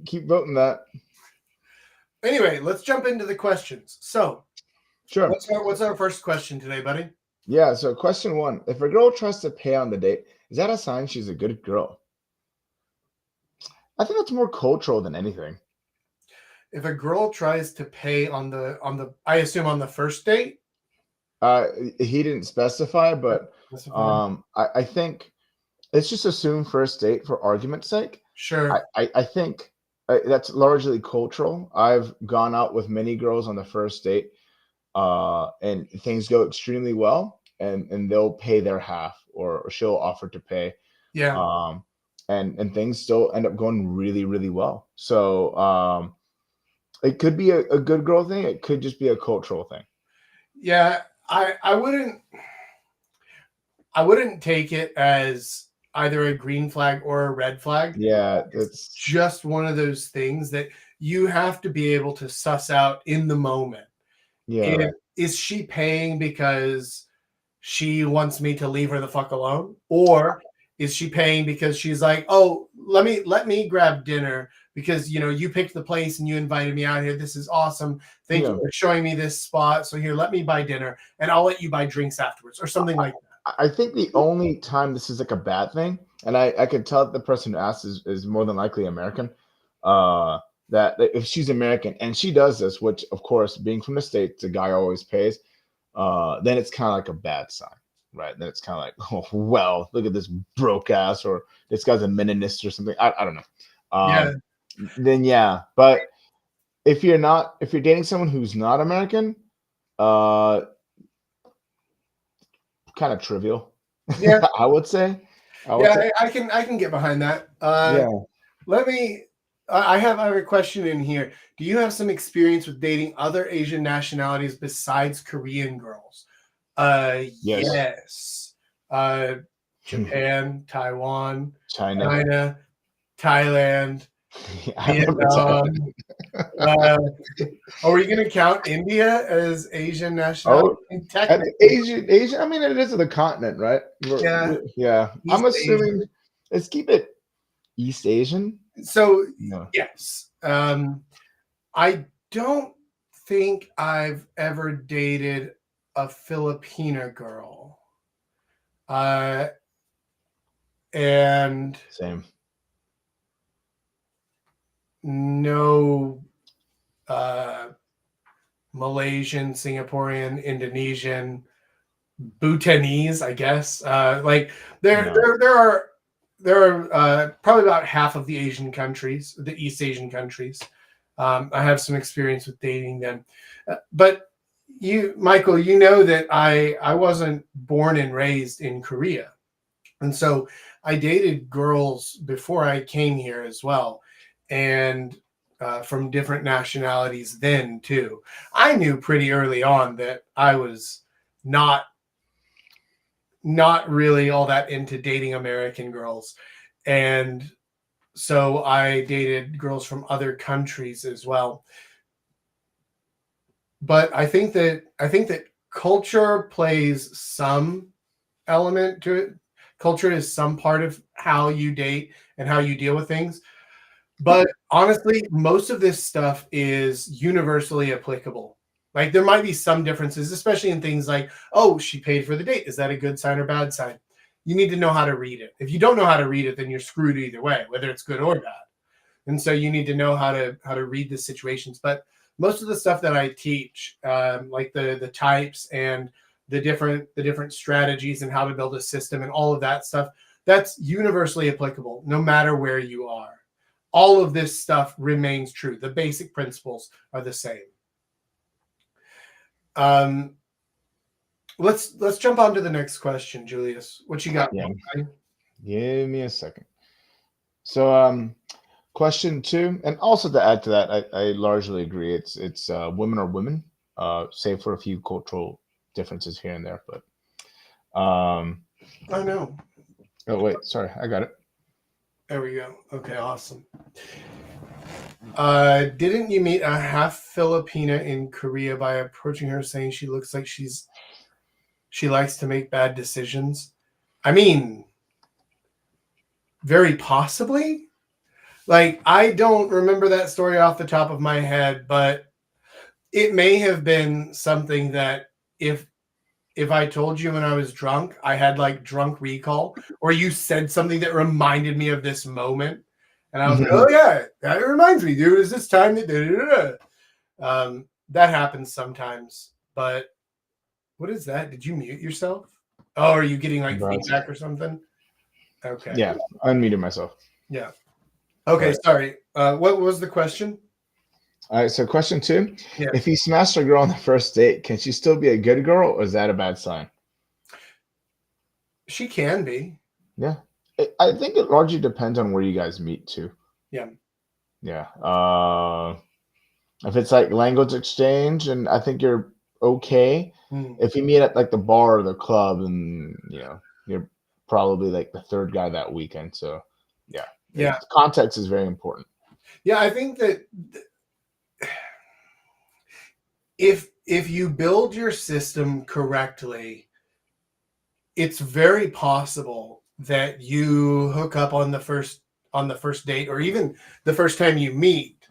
Keep voting that. Anyway, let's jump into the questions. So, sure. What's our first question today, buddy? Yeah. So, question 1: if a girl tries to pay on the date, is that a sign she's a good girl? I think that's more cultural than anything. If a girl tries to pay on the I assume on the first date? He didn't specify, but I think let's just assume first date for argument's sake. Sure. I think that's largely cultural. I've gone out with many girls on the first date, and things go extremely well, and they'll pay their half, or she'll offer to pay. Yeah. And things still end up going really, really well. So it could be a good girl thing. It could just be a cultural thing. Yeah, I wouldn't take it as either a green flag or a red flag. Yeah, it's just one of those things that you have to be able to suss out in the moment. Yeah. Is she paying because she wants me to leave her the fuck alone? Or is she paying because she's like, oh, let me grab dinner because, you picked the place and you invited me out here. This is awesome. Thank you for showing me this spot. So here, let me buy dinner and I'll let you buy drinks afterwards or something like that. I think the only time this is like a bad thing, and I could tell that the person who asked is more than likely American. that if she's American and she does this, which of course, being from the States, the guy always pays, then it's kind of like a bad sign, right? Then it's kind of like, oh, well, look at this broke ass, or this guy's a meninist or something. I don't know. Yeah. Then yeah, but if you're dating someone who's not American, kind of trivial. Yeah. I would say. Yeah, I can get behind that. Yeah. Let me. I have a question in here. Do you have some experience with dating other Asian nationalities besides Korean girls? Yes. Yes. Japan, Taiwan, China. China, Thailand, I remember Vietnam. Are we going to count India as Asian nationality? Oh, Technically, Asian. I mean, it is the continent, right? yeah. Yeah. I'm East assuming. Asian. Let's keep it East Asian. So No. yes, I don't think I've ever dated a Filipina girl, and Same. no Malaysian, Singaporean, Indonesian, Bhutanese, I guess. Like there are probably about half of the Asian countries, the East Asian countries. I have some experience with dating them, but you, Michael, you know that I wasn't born and raised in Korea, and so I dated girls before I came here as well, and from different nationalities then too. I knew pretty early on that I was not really all that into dating American girls, and so I dated girls from other countries as well. But I think that culture plays some element to it. Culture is some part of how you date and how you deal with things. But honestly, most of this stuff is universally applicable. Like there might be some differences, especially in things like, oh, she paid for the date. Is that a good sign or bad sign? You need to know how to read it. If you don't know how to read it, then you're screwed either way, whether it's good or bad. And so you need to know how to read the situations. But most of the stuff that I teach, like the types and the different strategies and how to build a system and all of that stuff, that's universally applicable, no matter where you are. All of this stuff remains true. The basic principles are the same. Let's jump on to the next question, Julius. What you got? Yeah. Give me a second. So, question 2, and also to add to that, I largely agree. It's women are women, save for a few cultural differences here and there. But I know. Oh wait, sorry, I got it. There we go. Okay, awesome. Didn't you meet a half Filipina in Korea by approaching her saying she looks like she likes to make bad decisions? I mean, very possibly. Like, I don't remember that story off the top of my head, but it may have been something that if I told you when I was drunk, I had like drunk recall, or you said something that reminded me of this moment. And I was like, oh yeah, that reminds me, dude. Is this time that that happens sometimes. But what is that? Did you mute yourself? Oh, are you getting like feedback or something? Okay. Yeah, unmuted myself. Yeah. Okay, right. Sorry. What was the question? All right, so question 2. Yeah. If you smashed a girl on the first date, can she still be a good girl, or is that a bad sign? She can be. Yeah. I think it largely depends on where you guys meet too. Yeah. Yeah. If it's like language exchange, and I think you're okay. If you meet at like the bar or the club, and you're probably like the third guy that weekend. So yeah. Yeah. Context is very important. Yeah, I think that if you build your system correctly, it's very possible that you hook up on the first date, or even the first time you meet,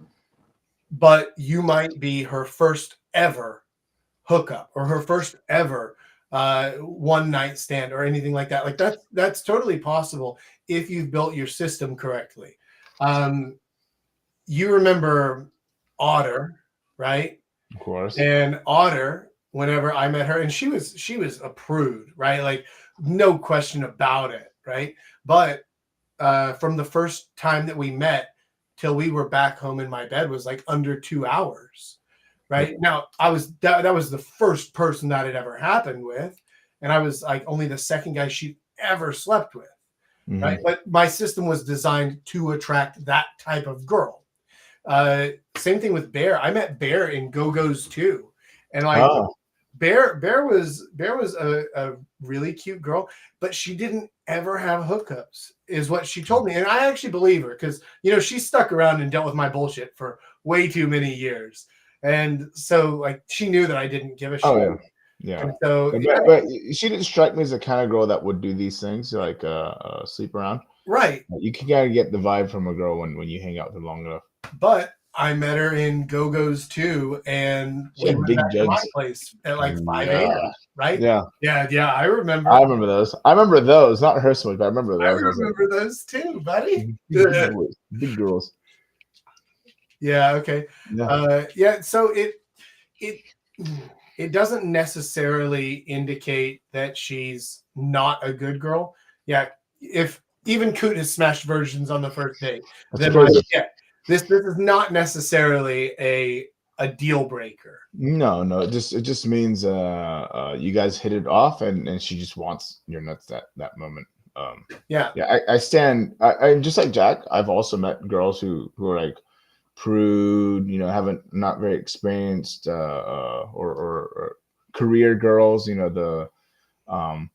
but you might be her first ever hookup or her first ever one night stand or anything like that. Like that's totally possible if you've built your system correctly. you remember Otter, right? Of course. And Otter, whenever I met her, and she was a prude, right? Like no question about it, right? But from the first time that we met till we were back home in my bed was like under 2 hours, right? Yeah. Now I was that was the first person that had ever happened with, and I was like only the second guy she ever slept with, right? Mhm. But my system was designed to attract that type of girl. Same thing with Bear. I met Bear in Go-Go's too, and like Oh, Bear was a really cute girl, but she didn't ever have hookups, is what she told me. And I actually believe her because she stuck around and dealt with my bullshit for way too many years. And so like she knew that I didn't give a oh shit. yeah, yeah. And so yeah, But she didn't strike me as the kind of girl that would do these things, like sleep around. right. You can kind of get the vibe from a girl when you hang out with her long enough. But I met her in Go-Go's too, and She we had went big back to my jugs. place at like 5 Yeah, a.m. Right? yeah. Yeah, I remember. I remember those. I remember those. Not her swing, but I remember I those. I was like, remember those too, buddy. big boys, big girls. Yeah, okay. Yeah. Yeah, so it it doesn't necessarily indicate that she's not a good girl. Yeah, if even Coot has smashed versions on the first date, That's then like, crazy. yeah, this is not necessarily a deal breaker. No. It just means you guys hit it off, and she just wants your nuts that moment. Yeah, Yeah, I stand. I just like Jack. I've also met girls who are like prude, haven't not very experienced, or career girls, the um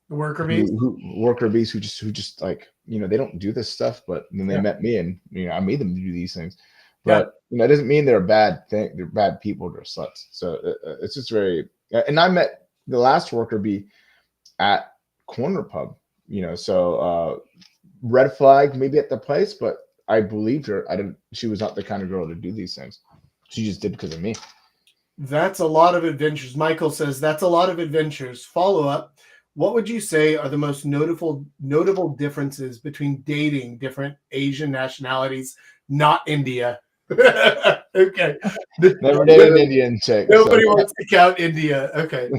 the worker bees. who worker bees who just like they don't do this stuff, but then they Yeah, met me, and I made them do these things. yeah. But it doesn't mean they're a bad thing. They're bad people. They're sluts. So it's just very. And I met the last worker bee at Corner Pub. So red flag maybe at the place, but I believed her. I didn't. She was not the kind of girl to do these things. She just did because of me. That's a lot of adventures. Michael says that's a lot of adventures. Follow up. What would you say are the most notable differences between dating different Asian nationalities, not India? Okay. Never dated an Indian chick. So. Nobody wants to count India. Okay.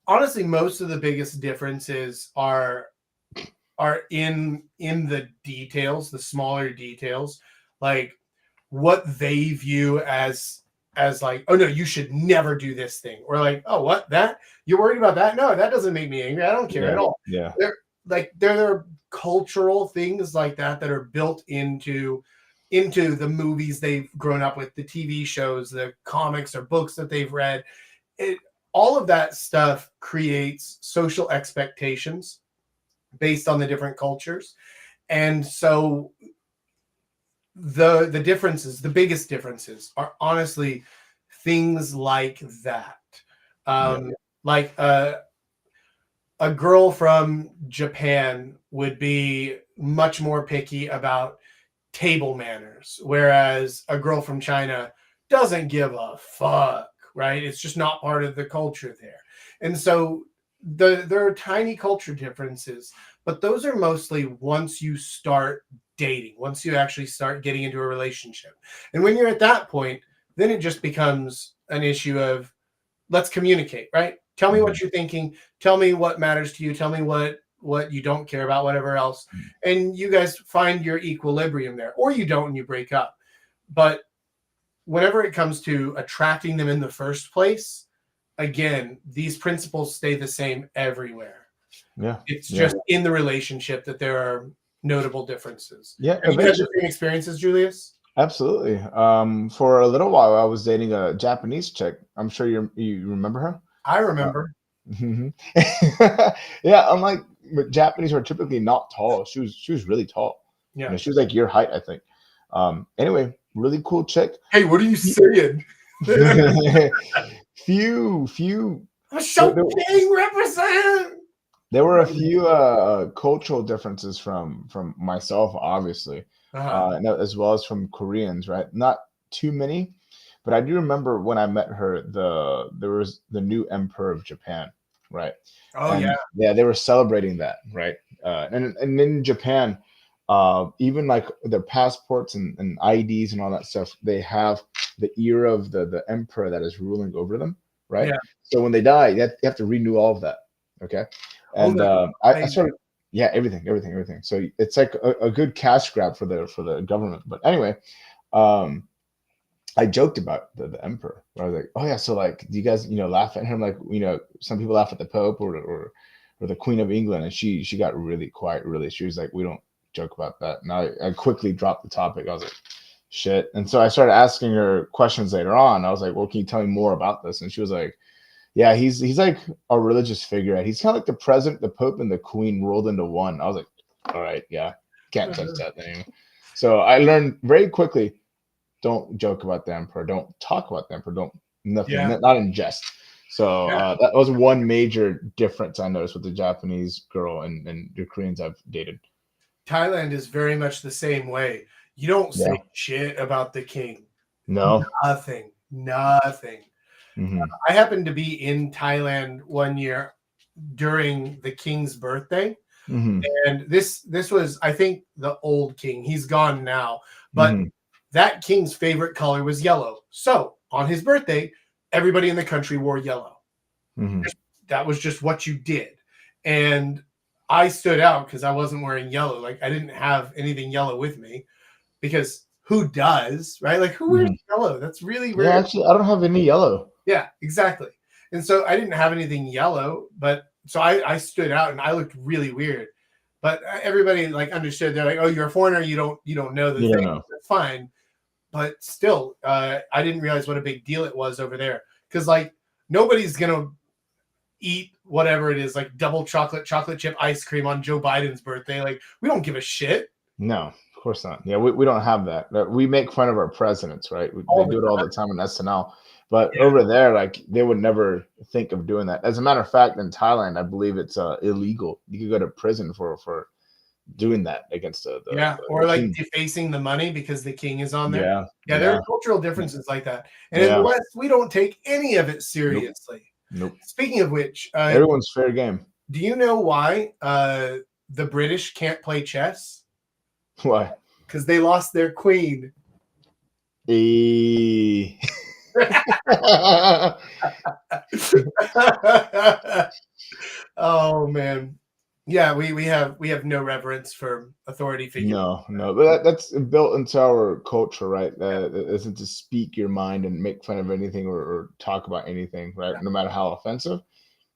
Honestly, most of the biggest differences are in the details, the smaller details, like what they view as like, oh no, you should never do this thing, or like, oh, what, that you're worried about that? No, that doesn't make me angry. I don't care at all. Yeah. There are cultural things like that that are built into the movies they've grown up with, the TV shows, the comics or books that they've read. All of that stuff creates social expectations based on the different cultures. And so the differences, the biggest differences are honestly things like that. Like a girl from Japan would be much more picky about table manners, whereas a girl from China doesn't give a fuck, right? It's just not part of the culture there. And so there are tiny culture differences, but those are mostly once you start dating, once you actually start getting into a relationship. And when you're at that point, then it just becomes an issue of let's communicate, right? Tell me what you're thinking. Tell me what matters to you. Tell me what you don't care about, whatever else. And you guys find your equilibrium there, or you don't and you break up. But whenever it comes to attracting them in the first place, again, these principles stay the same everywhere. Yeah. It's just in the relationship that there are notable differences. Yeah. Have you had the same experiences, Julius? Absolutely. For a little while, I was dating a Japanese chick. I'm sure you remember her. I remember. Yeah, unlike Japanese are typically not tall. She was really tall. Yeah. She was like your height, I think. Anyway, really cool chick. Hey, what are you saying? few. Chongqing represent. There were a few cultural differences from myself, obviously, and as well as from Koreans, right? Not too many, but I do remember when I met her, there was the new emperor of Japan, right? Oh and, yeah, they were celebrating that, right? And in Japan, even like their passports and IDs and all that stuff, they have the ear of the emperor that is ruling over them, right? Yeah. So when they die, you have to renew all of that. Okay. Oh, And that's I amazing. started, yeah, everything. So it's like a good cash grab for the government. But anyway, I joked about the emperor. I was like, oh yeah, so like, do you guys laugh at him? Like, some people laugh at the Pope or the Queen of England, and she got really quiet. Really, she was like, we don't joke about that. And I quickly dropped the topic. I was like, shit. And so I started asking her questions later on. I was like, well, can you tell me more about this? And she was like, yeah, he's like a religious figure. He's kind of like the president, the Pope, and the Queen rolled into one. I was like, all right, yeah, can't touch that thing. So I learned very quickly, don't joke about the emperor, don't talk about the emperor, don't nothing, Yeah. not in jest. So Yeah. that was one major difference I noticed with the Japanese girl and the Koreans I've dated. Thailand is very much the same way. You don't say Yeah. shit about the king. No. Nothing. Mm-hmm. I happened to be in Thailand one year during the king's birthday. Mm-hmm. And this was, I think, the old king. He's gone now. But Mm-hmm. that king's favorite color was yellow. So on his birthday, everybody in the country wore yellow. Mm-hmm. That was just what you did. And I stood out because I wasn't wearing yellow. Like, I didn't have anything yellow with me, because who does, right? Like, who wears yellow? That's really rare. Yeah, actually, I don't have any yellow. Yeah, exactly. And so I didn't have anything yellow, but so I stood out and I looked really weird. But everybody like understood. They're like, "Oh, you're a foreigner. You don't know the You thing. don't know. That's fine." But still, I didn't realize what a big deal it was over there, because like nobody's gonna eat whatever it is, like double chocolate chip ice cream on Joe Biden's birthday. Like, we don't give a shit. No, of course not. Yeah, we don't have that. We make fun of our presidents, right? They do it all the time on SNL. But over there, like, they would never think of doing that. As a matter of fact, in Thailand, I believe it's illegal. You could go to prison for doing that against or like defacing the money because the king is on there. Yeah, there are cultural differences like that. And in the West, we don't take any of it seriously. Nope. Speaking of which, everyone's fair game. Do you know why the British can't play chess? Why? Because they lost their queen. Oh man, yeah, we have no reverence for authority figures. No, but that's built into our culture, right? That isn't to speak your mind and make fun of anything or talk about anything, right? No matter how offensive.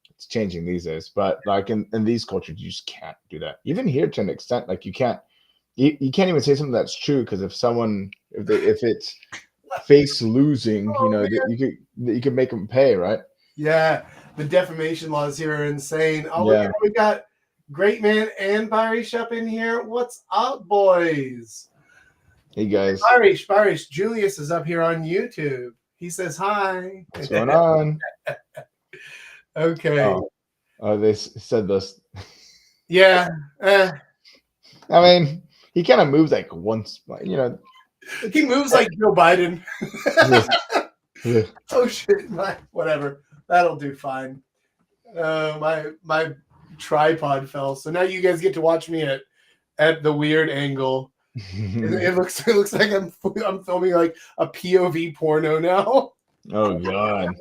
It's changing these days, but like in these cultures, you just can't do that. Even here, to an extent, like you can't even say something that's true, because if it's face losing, you could make them pay, right? Yeah, the defamation laws here are insane. Oh, yeah. We got Great Man and Barish up in here. What's up, boys? Hey guys, Barish, Julius is up here on YouTube. He says hi. What's going on? Okay. Oh, they said this. Yeah. I mean, he kind of moves like once, He moves like Joe Biden. Oh shit! Whatever. That'll do fine. My tripod fell, so now you guys get to watch me at the weird angle. It looks like I'm filming like a POV porno now. Oh god.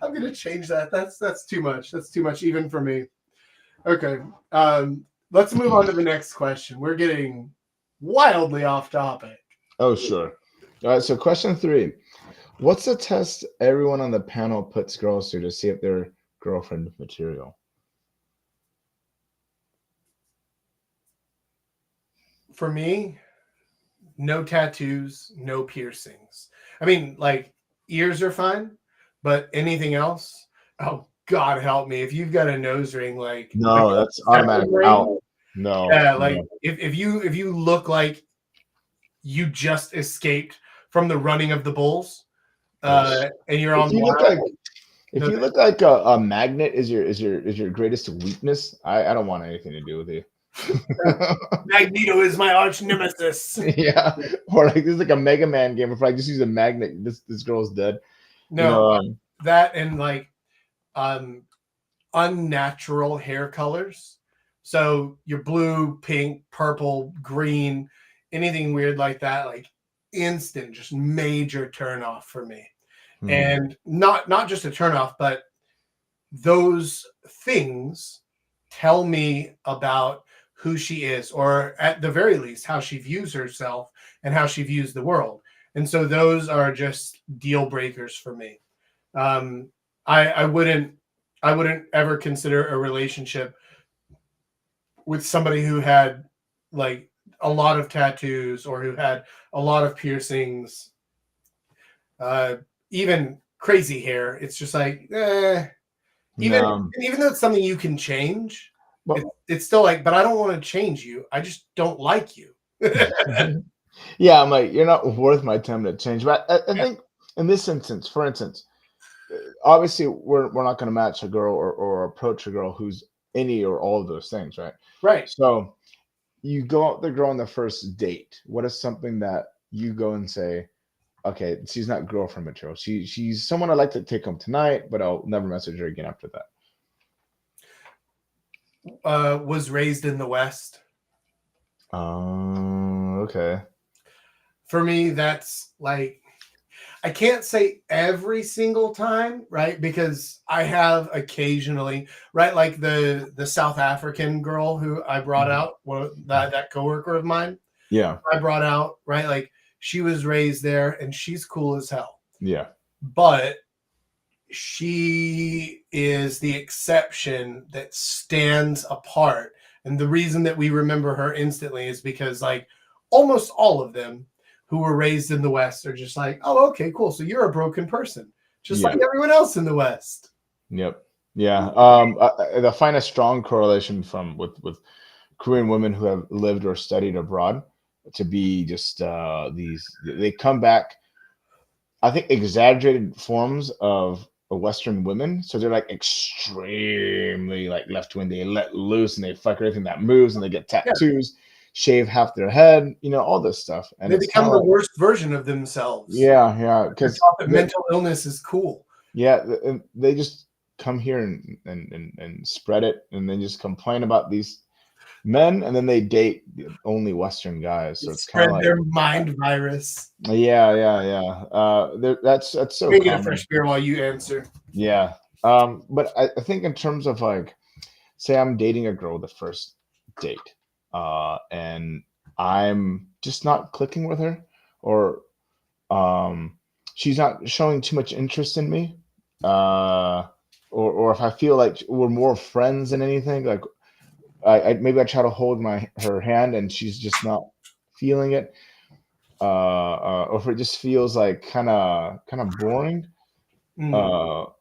I'm gonna change that. That's too much. That's too much even for me. Okay. Let's move on to the next question. We're getting wildly off topic. Oh sure. All right. So question 3: what's the test everyone on the panel puts girls through to see if they're girlfriend material? For me, no tattoos, no piercings. I mean, like, ears are fine. But anything else? Oh, God help me. If you've got a nose ring, like, no, that's automatic out. No. Yeah, like if you look like you just escaped from the running of the bulls, and you're on you look like a magnet is your greatest weakness, I don't want anything to do with you. Magneto is my arch nemesis. Yeah, or like this is like a Mega Man game. If I just use a magnet, this girl's dead. No, that and like unnatural hair colors. So your blue, pink, purple, green, anything weird like that, like instant, just major turn off for me. And not just a turn off, but those things tell me about who she is, or at the very least, how she views herself and how she views the world. And so those are just deal breakers for me. I wouldn't ever consider a relationship with somebody who had like a lot of tattoos or who had a lot of piercings, even crazy hair. It's just like, even though it's something you can change, it's still like, but I don't want to change you. I just don't like you. Yeah, I'm like, you're not worth my time to change. But I think in this instance, for instance, obviously we're not going to match a girl or approach a girl who's any or all of those things, right? Right. So you go out the girl on the first date. What is something that you go and say, okay, she's not girlfriend material. She's someone I'd like to take home tonight, but I'll never message her again after that. Was raised in the West. Okay. For me, that's like, I can't say every single time, right? Because I have occasionally, right? Like the South African girl who I brought out, that coworker of mine. Yeah. I brought out, right? Like she was raised there and she's cool as hell. Yeah. But she is the exception that stands apart. And the reason that we remember her instantly is because like almost all of them who were raised in the West are just like, oh, okay, cool. So you're a broken person, just like everyone else in the West. Yep. Yeah. I find a strong correlation with Korean women who have lived or studied abroad to be just they come back, I think, exaggerated forms of Western women. So they're like extremely like left wing. They let loose and they fuck everything that moves and they get tattoos, shave half their head, all this stuff. And they become the worst version of themselves. Yeah, yeah. Because mental illness is cool. Yeah, they just come here and spread it, and then just complain about these men, and then they date only Western guys. So it's kind of like their mind virus. Yeah. That's so Make it common. a fresh beer while you answer. Yeah. But I think in terms of like, say I'm dating a girl the first date, and I'm just not clicking with her, or she's not showing too much interest in me, or if I feel like we're more friends than anything, like maybe I try to hold her hand and she's just not feeling it, or if it just feels like kind of boring,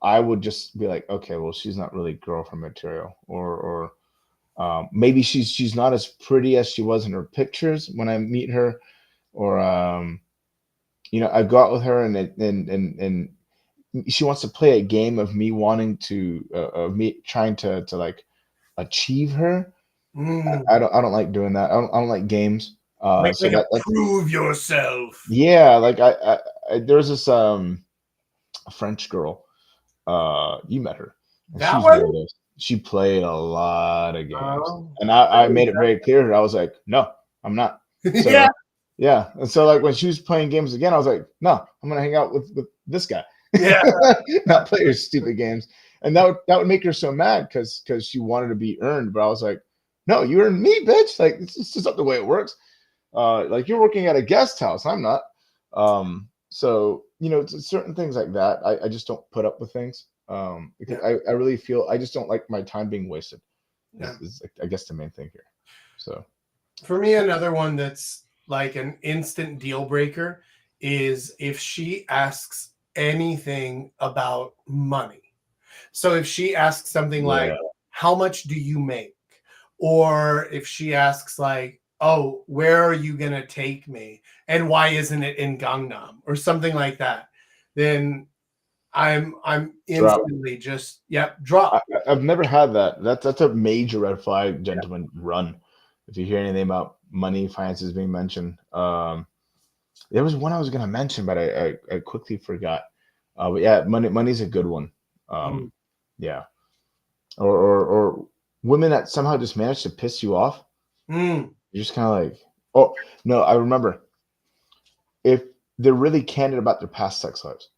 I would just be like, okay, well, she's not really girlfriend material, or maybe she's not as pretty as she was in her pictures when I meet her, or I go out with her and she wants to play a game of me wanting to of me trying to like achieve her. I don't like doing that. I don't like games. Prove yourself. Yeah, like I there's this French girl. You met her. That one? She played a lot of games, and I made it very clear. I was like, no, I'm not. So, yeah. And so like when she was playing games again, I was like, no, I'm gonna hang out with this guy. Yeah. Not play your stupid games. And that would make her so mad because she wanted to be earned. But I was like, no, you earned me, bitch. Like it's just not the way it works. Like you're working at a guest house. I'm not. So certain things like that, I just don't put up with things. Because I really feel I just don't like my time being wasted. Is I guess the main thing here. So for me, another one that's like an instant deal breaker is if she asks anything about money. So if she asks something like, how much do you make? Or if she asks like, oh, where are you going to take me? And why isn't it in Gangnam? Or something like that. Then I'm instantly drop. I've never had that. That's a major red flag, gentlemen. Run. If you hear anything about money, finances being mentioned. There was one I was gonna mention, but I quickly forgot. But yeah, money's a good one. Yeah. Or women that somehow just manage to piss you off. Mm. You're just kind of like, oh no, I remember if they're really candid about their past sex lives,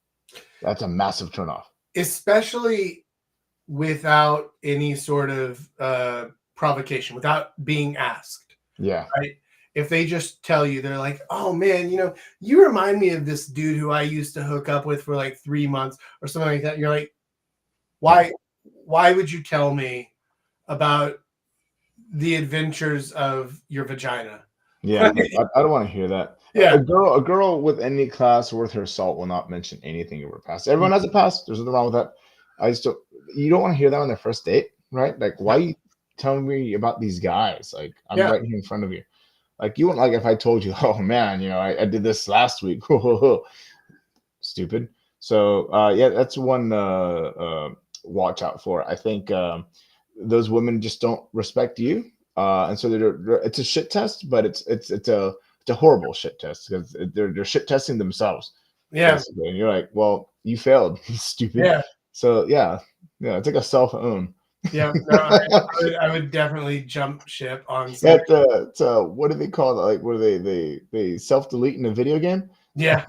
that's a massive turnoff. Especially without any sort of provocation, without being asked. Yeah. Right? If they just tell you, they're like, oh man, you remind me of this dude who I used to hook up with for like 3 months or something like that. You're like, why would you tell me about the adventures of your vagina? Yeah, I don't want to hear that. Yeah. A girl with any class worth her salt will not mention anything of her past. Everyone has a past. There's nothing wrong with that. You don't want to hear that on their first date, right? Like, why are you telling me about these guys? Like, I'm right here in front of you. Like, you wouldn't like if I told you, oh man, I did this last week. Stupid. So yeah, that's one watch out for. I think those women just don't respect you. And so it's a shit test, but it's a horrible shit test because they're shit testing themselves. Yeah. Basically. And you're like, well, you failed, stupid. Yeah. So yeah, it's like a self-own. Yeah. No, I would definitely jump ship on that. What do they call it? Like, what do they self-delete in a video game? Yeah.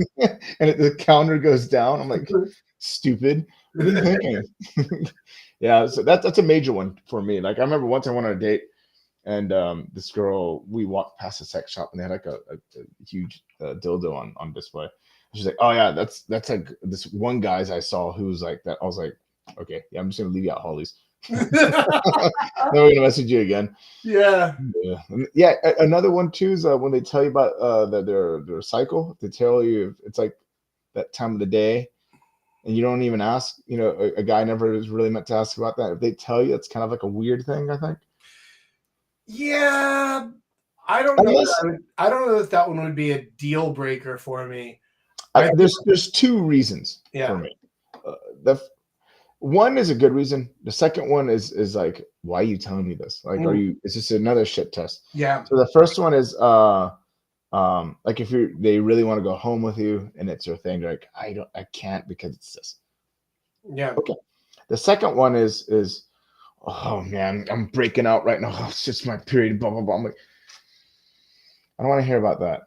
And the counter goes down. I'm like, stupid. What are you thinking? Yeah, so that's a major one for me. Like, I remember once I went on a date, and this girl, we walked past a sex shop, and they had like a huge dildo on display. She's like, oh yeah, that's like this one guy's I saw who was like that. I was like, okay, yeah, I'm just gonna leave you at Holly's. Then we're gonna message you again. Yeah. Yeah. Another one too is when they tell you about their cycle. They tell you it's like that time of the day, and you don't even ask. A guy never is really meant to ask about that. If they tell you, it's kind of like a weird thing, I think. Yeah, I don't know. I don't know if that one would be a deal breaker for me. There's two reasons for me. The one is a good reason. The second one is like, why are you telling me this? Like, is this another shit test? Yeah. So the first one is like if they really want to go home with you and it's your thing, they're like, I can't because it's this. Yeah. Okay. The second one is oh man, I'm breaking out right now. It's just my period, blah blah blah. I'm like, I don't want to hear about that.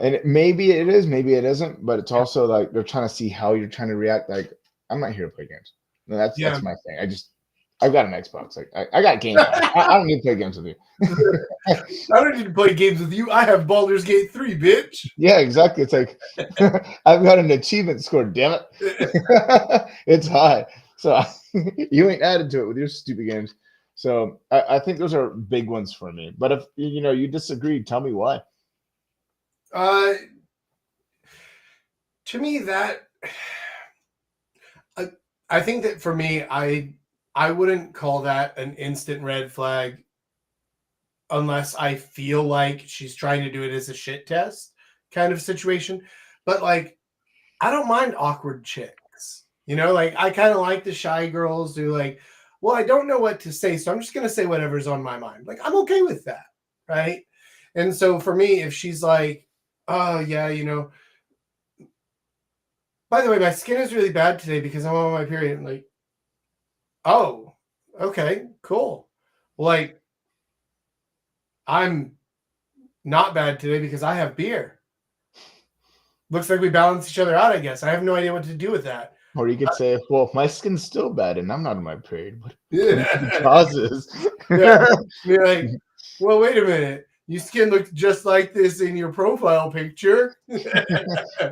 And maybe it is, maybe it isn't, but it's also like they're trying to see how you're trying to react. Like, I'm not here to play games. No, that's my thing. I've got an Xbox. Like, I got games. I don't need to play games with you. I don't need to play games with you. I have Baldur's Gate 3, bitch. Yeah, exactly. It's like I've got an achievement score. Damn it, it's high. So you ain't added to it with your stupid games. So I think those are big ones for me. But if you disagree, tell me why. To me, that I think that for me, I wouldn't call that an instant red flag unless I feel like she's trying to do it as a shit test kind of situation. But like, I don't mind awkward chicks. Like I kind of like the shy girls who like, well, I don't know what to say, so I'm just going to say whatever's on my mind. Like, I'm okay with that. Right. And so for me, if she's like, oh yeah, by the way, my skin is really bad today because I'm on my period. I'm like, oh, okay, cool. Like, I'm not bad today because I have beer. Looks like we balance each other out, I guess. I have no idea what to do with that. Or you could say, well, my skin's still bad and I'm not in my period. What the causes? You're like, well, wait a minute. Your skin looked just like this in your profile picture.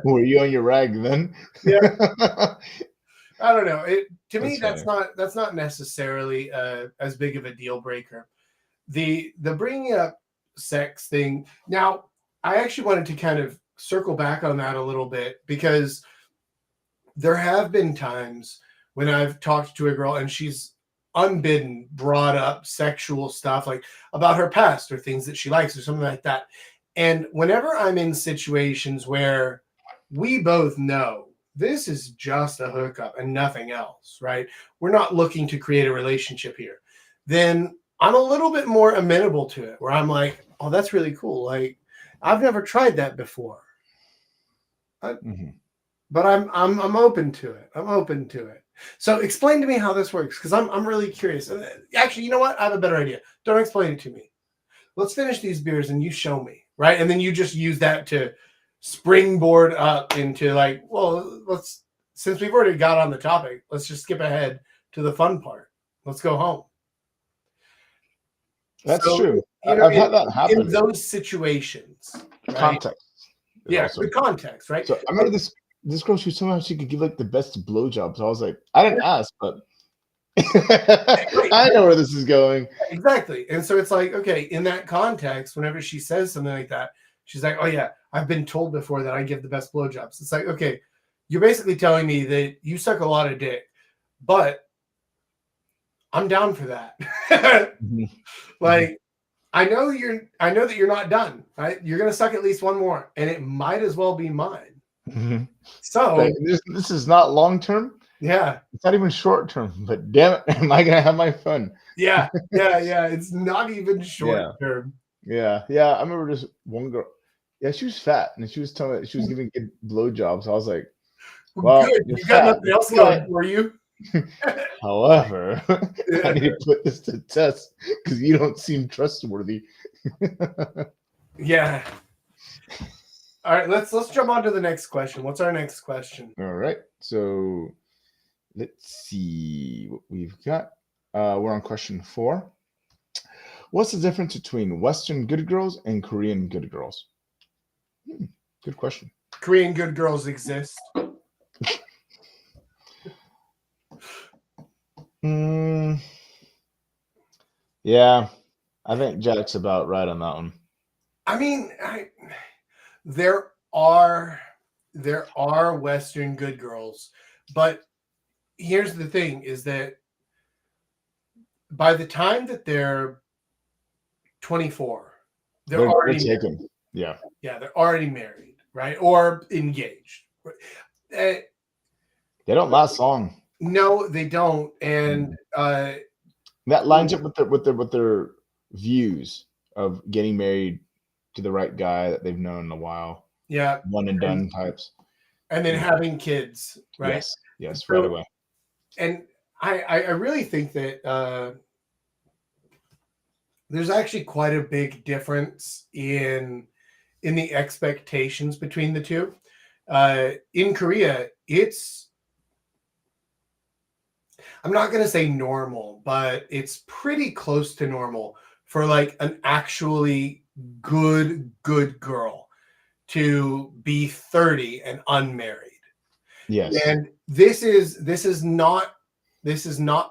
Were you on your rag then? Yeah. I don't know. To me, that's not necessarily as big of a deal breaker. The bringing up sex thing. Now, I actually wanted to kind of circle back on that a little bit because there have been times when I've talked to a girl and she's unbidden brought up sexual stuff like about her past or things that she likes or something like that. And whenever I'm in situations where we both know this is just a hookup and nothing else, right? We're not looking to create a relationship here. Then I'm a little bit more amenable to it where I'm like, oh, that's really cool. Like, I've never tried that before. But I'm open to it. I'm open to it. So explain to me how this works, because I'm really curious. Actually, you know what? I have a better idea. Don't explain it to me. Let's finish these beers and you show me, right? And then you just use that to springboard up into like, well, let's, since we've already got on the topic, let's just skip ahead to the fun part. Let's go home. That's So, true. you know, I've had that happen. in those situations, right? Context. Yeah, Also. the context, right? So I remember this girl, she was somehow she could give like the best blowjobs. I was like, I didn't ask, but I know where this is going. Exactly. And so it's like, okay, in that context, whenever she says something like that, she's like, oh yeah, I've been told before that I give the best blowjobs. It's like, okay, you're basically telling me that you suck a lot of dick, but I'm down for that. Like, I know that you're not done, right? You're gonna suck at least one more, and it might as well be mine. So like, this is not long term. Yeah. It's not even short term, but damn it, am I gonna have my fun? Yeah. It's not even short term. Yeah. I remember this one girl. Yeah, she was fat, and she was telling me that she was giving good blowjobs. I was like, well, good. You got nothing else going for you. However, I need to put this to test because you don't seem trustworthy. Yeah. All right, let's jump on to the next question. What's our next question? All right. So let's see what we've got. We're on question 4. What's the difference between Western good girls and Korean good girls? Good question. Korean good girls exist. Yeah, I think Jack's about right on that one. I mean, there are Western good girls, but here's the thing: is that by the time that they're 24, they're already taken. Yeah, they're already married, right, or engaged. They don't last long. No, they don't, and that lines up with their views of getting married to the right guy that they've known in a while. Yeah, one and done types, and then having kids, right? Yes, so, right away. And I really think that there's actually quite a big difference in the expectations between the two. In Korea, I'm not going to say normal, but it's pretty close to normal for like an actually good girl to be 30 and unmarried. Yes. And this is not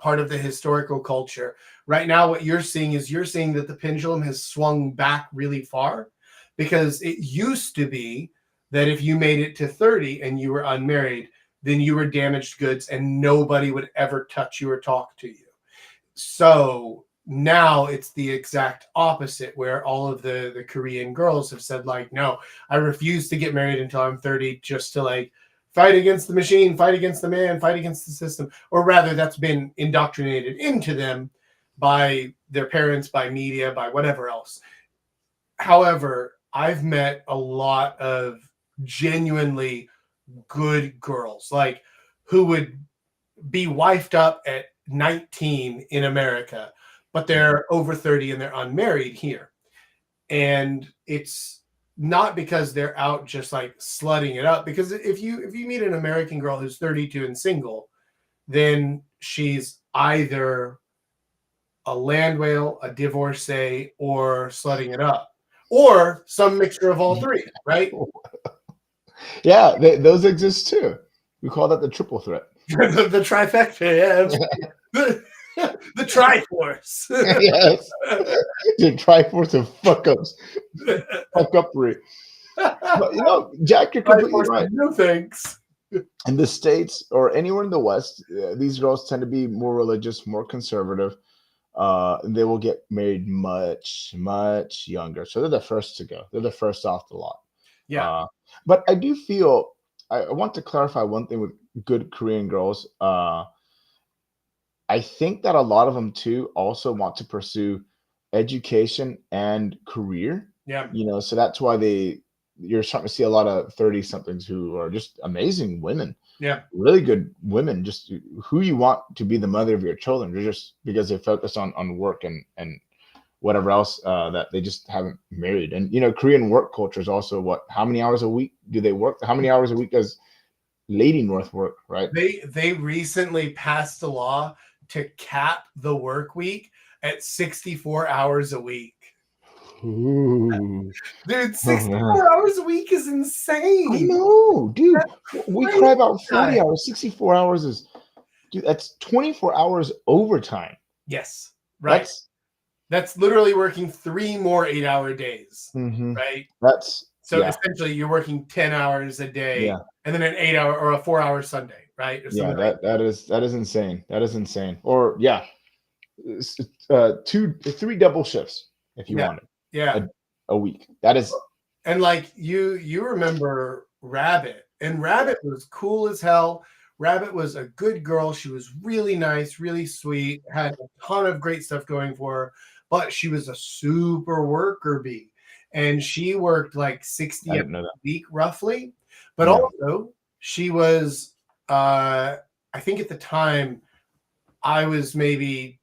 part of the historical culture. Right now, what you're seeing that the pendulum has swung back really far, because it used to be that if you made it to 30 and you were unmarried, then you were damaged goods and nobody would ever touch you or talk to you. So now it's the exact opposite, where all of the Korean girls have said, like, no, I refuse to get married until I'm 30, just to like fight against the machine, fight against the man, fight against the system. Or rather, that's been indoctrinated into them by their parents, by media, by whatever else. However, I've met a lot of genuinely good girls, like, who would be wifed up at 19 in America, but they're over 30 and they're unmarried here. And it's not because they're out just like slutting it up, because if you meet an American girl who's 32 and single, then she's either a land whale, a divorcee, or slutting it up, or some mixture of all three, right? Yeah, those exist too. We call that the triple threat. the trifecta, yeah. The Triforce. Yes. The Triforce of fuck-ups. Fuck-uppery. But, you know, Jack, you're completely right. No thanks. In the States or anywhere in the West, these girls tend to be more religious, more conservative. And they will get married much, much younger. So they're the first to go. They're the first off the lot. Yeah. But I do feel, I want to clarify one thing with good Korean girls. I think that a lot of them too also want to pursue education and career. Yeah. You know, so that's why you're starting to see a lot of 30 somethings who are just amazing women. Yeah. really good women, just who you want to be the mother of your children. They're just because they focus on work and whatever else that they just haven't married. And Korean work culture is also how many hours a week do they work? How many hours a week does Lady North work, right? They recently passed a law to cap the work week at 64 hours a week. Ooh. Dude, Oh, 64 hours a week is I insane. know, dude. That's We crazy. cry about 40 hours. 64 hours is, dude, that's 24 hours overtime. Yes, right. That's literally working 3 more 8-hour days, Mhm. right? So Yeah, essentially you're working 10 hours a day yeah, and then an 8-hour or a 4-hour Sunday, right? Or yeah. something like That is insane. That is insane. Or yeah, it's, 3 double shifts if you yeah. wanted Yeah. a week. That is And like you remember Rabbit, and Rabbit was cool as hell. Rabbit was a good girl. She was really nice, really sweet, had a ton of great stuff going for her, but she was a super worker bee. And she worked like 60 I hours didn't know that. a week roughly. But Yeah. also she was I think at the time I was maybe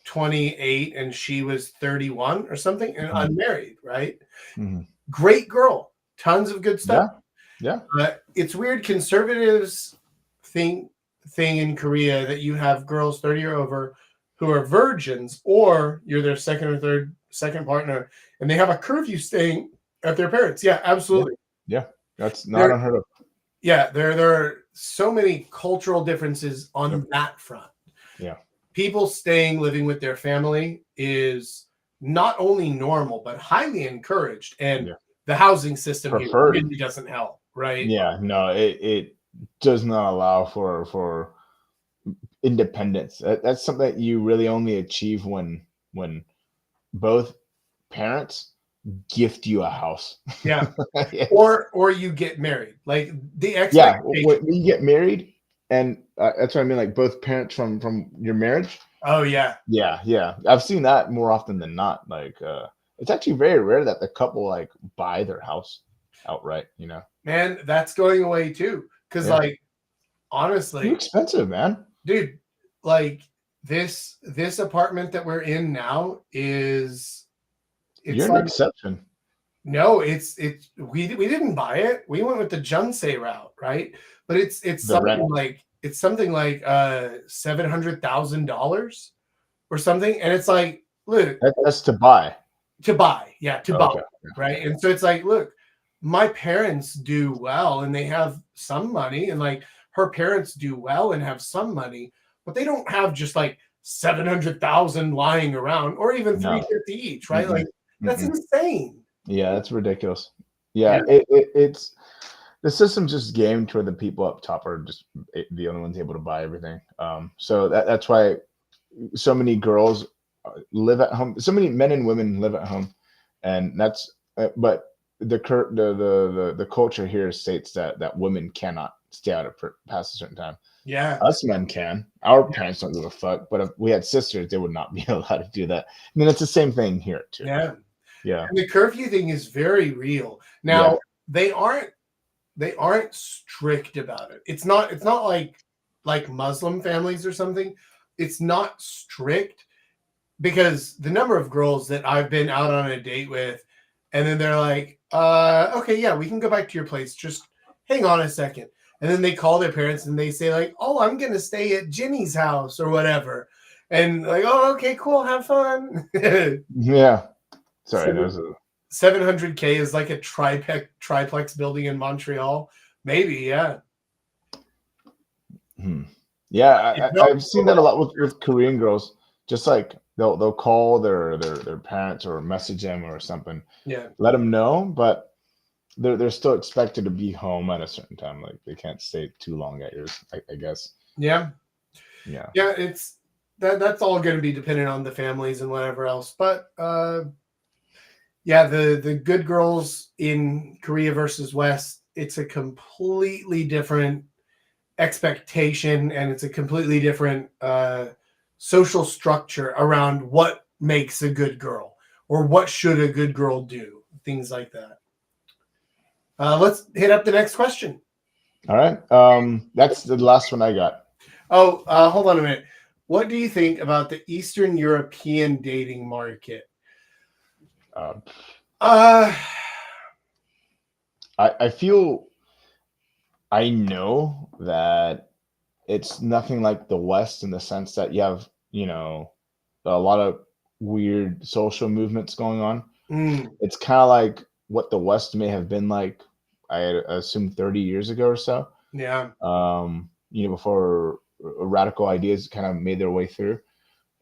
28 and she was 31 or something and Mhm. unmarried, right? Mhm. Great girl, tons of good stuff. Yeah. Yeah. It's weird. Conservatives thing in Korea that you have girls 30 or over who are virgins, or you're their second partner, and they have a curfew staying at their parents. Yeah, Yeah. absolutely. Yeah. That's not There, unheard of. yeah, there are so many cultural differences on Yep. that front. Yeah. People staying living with their family is not only normal but highly encouraged, and Yeah. the housing system here Preferred. really doesn't help, right? Yeah. No, it does not allow for independence. That's something that you really only achieve when both parents gift you a house. Yeah. Yes. Or you get married. Like the Yeah, expectation. when you get married, and that's what I mean. Like both parents from your marriage. Oh yeah. Yeah, yeah, I've seen that more often than not. Like, it's actually very rare that the couple like buy their house outright. Man, that's going away too. Cause Yeah, like too honestly, expensive, man. dude, like this apartment that we're in now is You're it's an like exception. no, it's we didn't buy it. We went with the Junsei route, right? But it's The rent. something like $700,000 or something. And it's like, look, That's to buy. to buy, yeah, to Oh, buy, okay. right? Yeah, And so it's like, look, my parents do well and they have some money, and like her parents do well and have some money, but they don't have just like 700,000 lying around, or even no. 350 each, right? Mm-mm. Like that's Mm-mm. insane. Yeah, that's ridiculous. Yeah, Yeah, it's the system's just gamed to where the people up top are just the only ones able to buy everything. So that's why so many girls live at home. So many men and women live at home, and but the culture here states that women cannot stay out past a certain time. yeah, Us men can. Our parents don't give a fuck. But if we had sisters, they would not be allowed to do that. I mean, it's the same thing here too. yeah. Yeah. And the curfew thing is very real. Yeah. Now they aren't strict about it. It's not like Muslim families or something. It's not strict, because the number of girls that I've been out on a date with, and then they're like, okay, yeah, we can go back to your place. Just hang on a second. And then they call their parents and they say, like, oh, I'm gonna stay at Jenny's house or whatever. And like, oh, okay, cool, have fun. Yeah. Sorry, So there's a 700K is like a triplex building in Montreal. Maybe, yeah. Hmm. Yeah, If not I've seen that a lot with Korean girls. Just like they'll call their parents or message them or something, yeah. let them know, but they're still expected to be home at a certain time. Like they can't stay too long at yours, I guess. Yeah. Yeah. Yeah, it's that's all going to be dependent on the families and whatever else. But yeah, the good girls in Korea versus West, it's a completely different expectation, and it's a completely different social structure around what makes a good girl, or what should a good girl do, things like that. Let's hit up the next question. All right. That's the last one I got. Oh, hold on a minute. What do you think about the Eastern European dating market? Uh, Uh, I feel I know that it's nothing like the West in the sense that you have, a lot of weird social movements going on. mm, It's kind of like what the West may have been like, I assume 30 years ago or so. yeah. Before radical ideas kind of made their way through.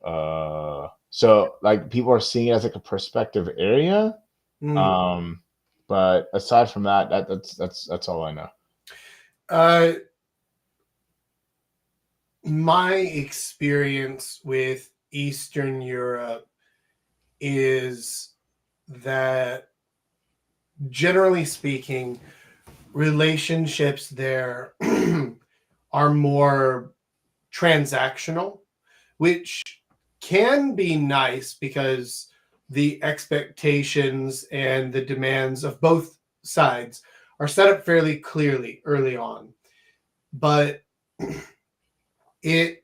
So like people are seeing it as like a prospective area. Mm. Um, but aside from that, that's all I know. Uh, my experience with Eastern Europe is that, generally speaking, relationships there are more transactional, which can be nice because the expectations and the demands of both sides are set up fairly clearly early on. But it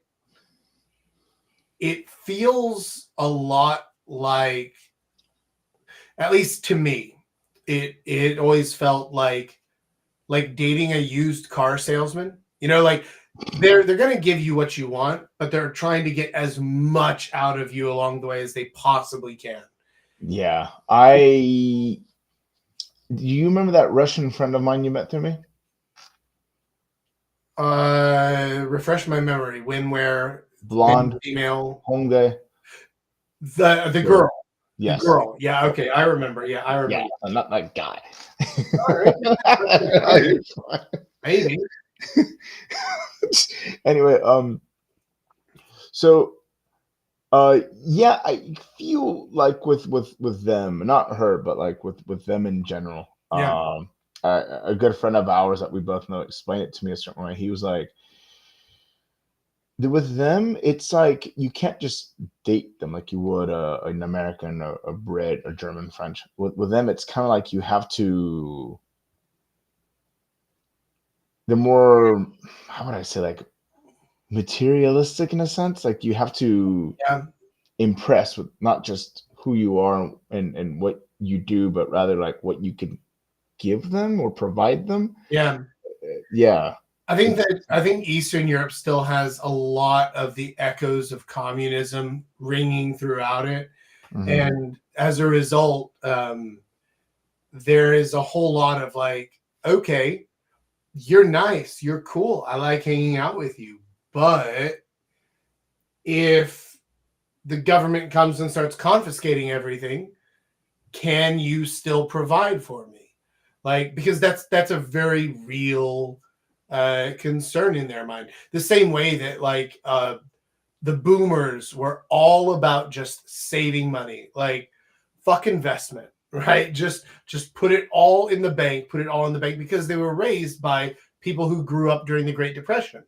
it feels a lot like, at least to me, it always felt like dating a used car salesman. Like they're going to give you what you want, but they're trying to get as much out of you along the way as they possibly can. Yeah, I. Do you remember that Russian friend of mine you met through me? Refresh my memory. When, where, male, Blonde, female, Hongdae. the Yeah. girl, the Yes. girl. Yeah, okay, I remember. Yeah, I Yeah, remember. not that guy. All right, You're fine. maybe. Anyway, so yeah, I feel like with them, not her, but like with them in general. Yeah, A good friend of ours that we both know explained it to me a certain way. He was like, with them, it's like you can't just date them like you would an American, a Brit, or German, French. With them, it's kind of like you have to. The more, how would I say, like materialistic in a sense. Like you have to yeah, impress with not just who you are and what you do, but rather like what you can give them or provide them. yeah. Yeah. I think Eastern Europe still has a lot of the echoes of communism ringing throughout it, Mhm. and as a result, there is a whole lot of like, okay, you're nice, you're cool, I like hanging out with you, but if the government comes and starts confiscating everything, can you still provide for me? Like, because that's a very real concern in their mind. The same way that the boomers were all about just saving money, like fuck investment, right? Just put it all in the bank, put it all in the bank, because they were raised by people who grew up during the Great Depression.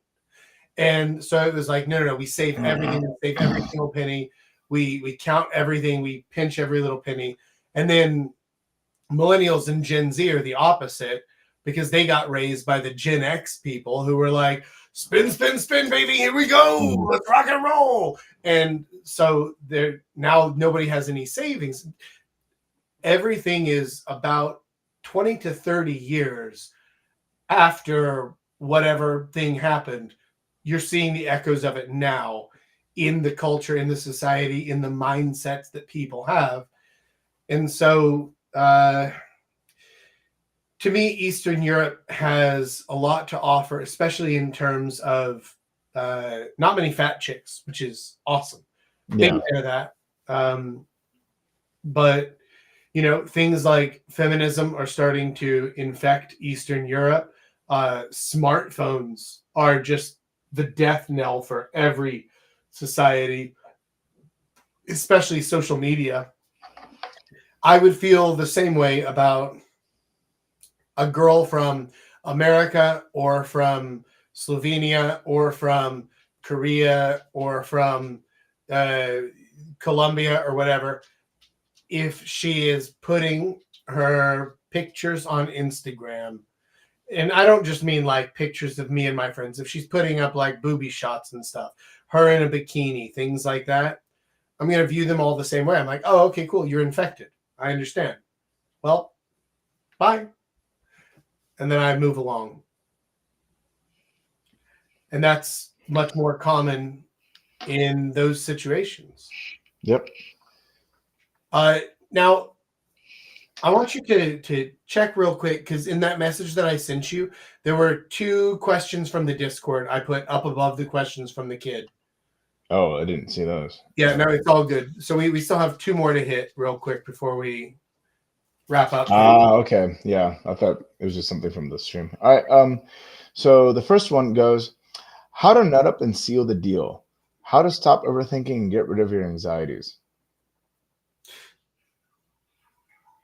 And so it was like, no, no, no, we save everything, we save every single penny. We count everything, we pinch every little penny. And then millennials and Gen Z are the opposite, because they got raised by the Gen X people who were like, spin, spin, spin, baby, here we go, Mhm. let's rock and roll. And so there now nobody has any savings. Everything is about 20 to 30 years after whatever thing happened. You're seeing the echoes of it now in the culture, in the society, in the mindsets that people have. And so, to me, Eastern Europe has a lot to offer, especially in terms of not many fat chicks, which is awesome. Big Yeah. fan of that. But things like feminism are starting to infect Eastern Europe. Smartphones are just the death knell for every society, especially social media. I would feel the same way about a girl from America or from Slovenia or from Korea or from uh, Colombia or whatever, if she is putting her pictures on Instagram and I don't just mean like pictures of me and my friends. If she's putting up like booby shots and stuff, her in a bikini, things like that, I'm going to view them all the same way. I'm like, oh, okay, cool. You're infected. I understand. Well, bye. And then I move along. And that's much more common in those situations. Yep. Now, I want you to check real quick, because in that message that I sent you, there were 2 questions from the Discord I put up above the questions from the kid. Oh, I didn't see those. Yeah, no, it's all good. So we still have 2 more to hit real quick before we wrap up. Okay. Yeah, I thought it was just something from the stream. All right. So the first one goes, how to nut up and seal the deal. How to stop overthinking and get rid of your anxieties.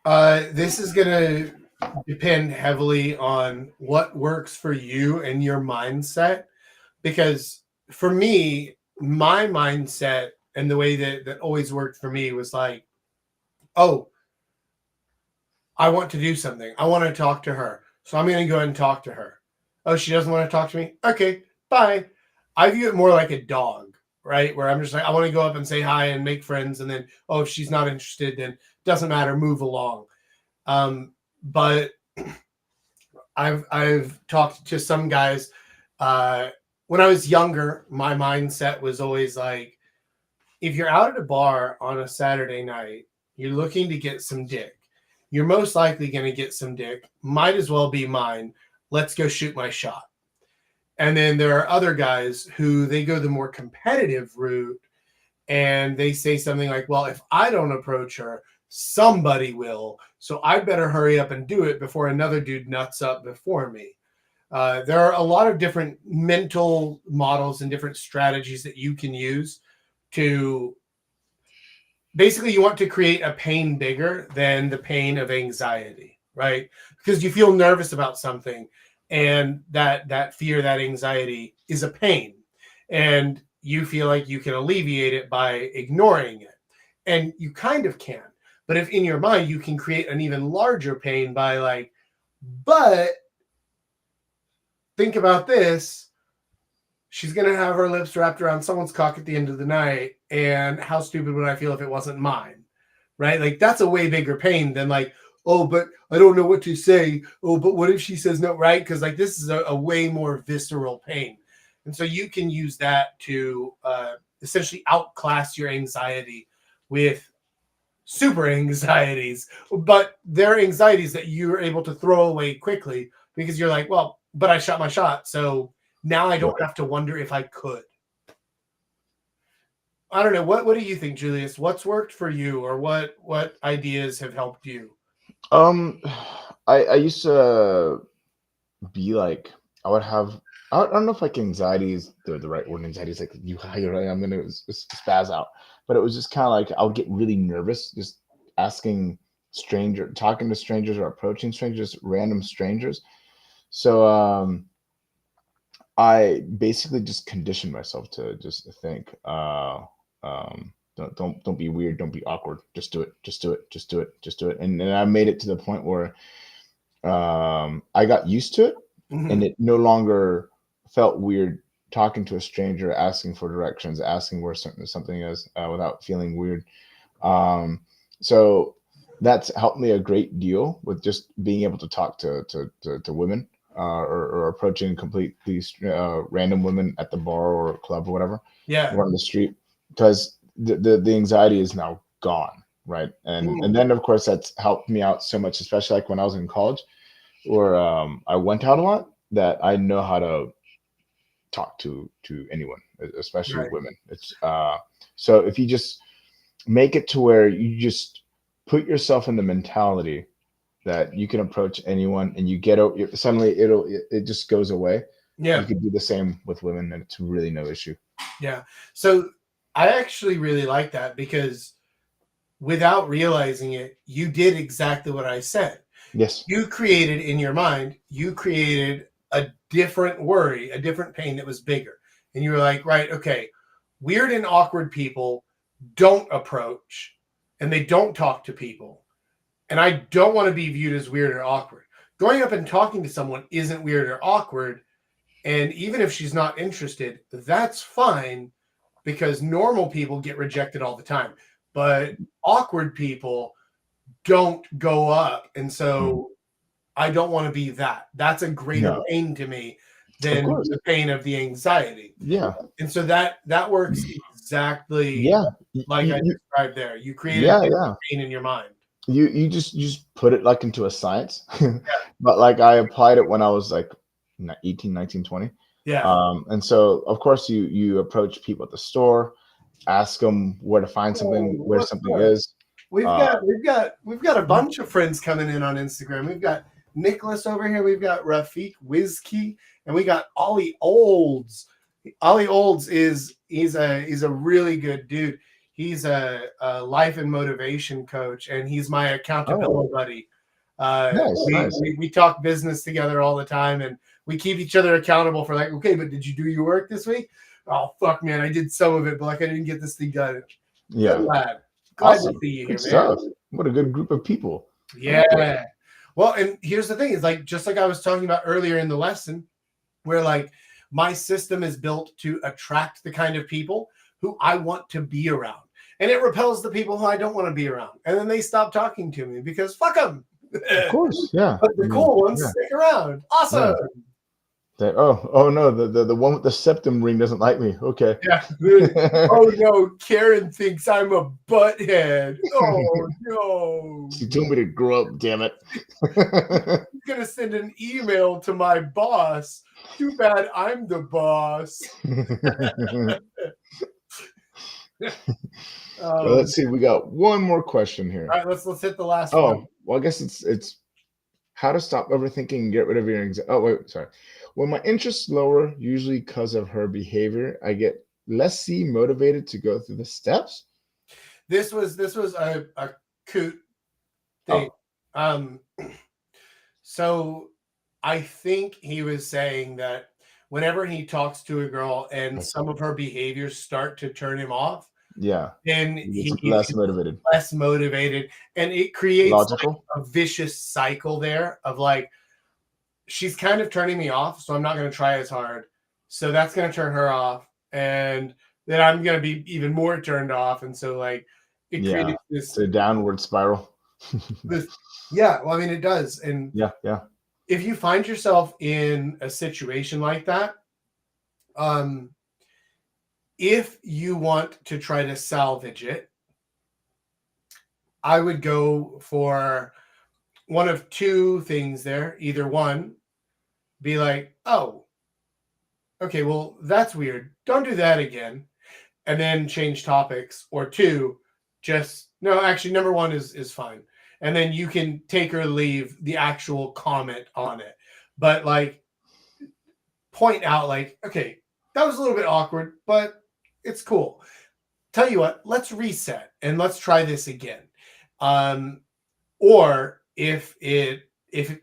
This is going to depend heavily on what works for you and your mindset. Because for me, my mindset and the way that always worked for me was like, oh, I want to do something. I want to talk to her. So I'm going to go ahead and talk to her. Oh, she doesn't want to talk to me? Okay, bye. I view it more like a dog, right? Where I'm just like, I want to go up and say hi and make friends. And then, oh, if she's not interested, then doesn't matter, move along. But I've talked to some guys. When I was younger, my mindset was always like, if you're out at a bar on a Saturday night, you're looking to get some dick. You're most likely going to get some dick. Might as well be mine. Let's go shoot my shot. And then there are other guys who they go the more competitive route, and they say something like, well, if I don't approach her, somebody will. So I better hurry up and do it before another dude nuts up before me. There are a lot of different mental models and different strategies that you can use to basically, you want to create a pain bigger than the pain of anxiety, right? Because you feel nervous about something, and that fear, that anxiety is a pain, and you feel like you can alleviate it by ignoring it, and you kind of can. But if in your mind you can create an even larger pain by like, but think about this. She's going to have her lips wrapped around someone's cock at the end of the night. And how stupid would I feel if it wasn't mine? Right? Like, that's a way bigger pain than like, oh, but I don't know what to say. Oh, but what if she says no, right? Because like, this is a way more visceral pain. And so you can use that to essentially outclass your anxiety with super anxieties. But they're anxieties that you're able to throw away quickly because you're like, well, but I shot my shot. So now I don't have to wonder if I could. I don't know. What do you think, Julius? What's worked for you, or what ideas have helped you? I used to be like, I would have, I don't know if like anxiety is the right word. Anxiety is like, you're right, I'm gonna spaz out. But it was just kind of like I would get really nervous just talking to strangers or approaching strangers, random strangers. So I basically just conditioned myself to just think, don't be weird, don't be awkward, just do it, just do it, just do it, just do it. And I made it to the point where I got used to it, and it no longer felt weird talking to a stranger, asking for directions, asking where something is without feeling weird. So that's helped me a great deal with just being able to talk to women. Or approaching completely random women at the bar or club or whatever, or on the street, because the anxiety is now gone, right? And then of course that's helped me out so much, especially like when I was in college, where I went out a lot, that I know how to talk to anyone, especially women. It's so if you just make it to where you just put yourself in the mentality that you can approach anyone, and you get suddenly it just goes away. You can do the same with women, and it's really no issue. Yeah. So I actually really like that, because without realizing it, you did exactly what I said. Yes. You created in your mind, you created a different worry, a different pain that was bigger. And you were like, right, okay, weird and awkward people don't approach, and they don't talk to people. And I don't want to be viewed as weird or awkward. going up and talking to someone isn't weird or awkward. And even if she's not interested, that's fine, because normal people get rejected all the time. But awkward people don't go up. And so I don't want to be that. That's a greater pain to me than the pain of the anxiety. Yeah. And so that works exactly like I described there. You create pain in your mind. You just put it like into a science. But like I applied it when I was like 18, 19, 20. Yeah. And so of course you approach people at the store, ask them where to find something, where something is. We've got a bunch of friends coming in on Instagram. We've got Nicholas over here. We've got Rafiq Wizkey, and we got Ollie Olds. Ollie Olds he's a really good dude. He's a life and motivation coach, and he's my accountability buddy. Nice. We talk business together all the time, and we keep each other accountable for like, okay, but did you do your work this week? Oh fuck, man, I did some of it, but like I didn't get this thing done. Yeah. Glad to see you here, man. What a good group of people. Yeah. Well, and here's the thing: is like just like I was talking about earlier in the lesson, where like my system is built to attract the kind of people who I want to be around, and it repels the people who I don't want to be around, and then they stop talking to me because fuck them. Of course, yeah. But the cool ones stick around. Awesome. Yeah. Oh no, the one with the septum ring doesn't like me. Okay. Yeah. Oh no, Karen thinks I'm a butthead. Oh no. She told me to grow up, damn it. I'm gonna send an email to my boss. Too bad I'm the boss. Let's see. We got one more question here. All right, let's hit the last one. Well, I guess it's how to stop overthinking and get rid of your anxiety. Oh wait, sorry. When my interest's lower, usually because of her behavior, I get less motivated to go through the steps. This was a coot thing. So I think he was saying that whenever he talks to a girl and some of her behaviors start to turn him off, then he's less motivated, and it creates like a vicious cycle there of like, she's kind of turning me off, so I'm not going to try as hard, so that's going to turn her off, and then I'm going to be even more turned off, and so like it creates this downward spiral. Well, I mean it does. And if you find yourself in a situation like that, if you want to try to salvage it, I would go for one of two things there. Either one, be like, oh, okay, well, that's weird. Don't do that again. And then change topics. Or two, just, no, actually, number one is fine. And then you can take or leave the actual comment on it. But like, point out like, okay, that was a little bit awkward, but it's cool. Tell you what, let's reset and let's try this again. Or if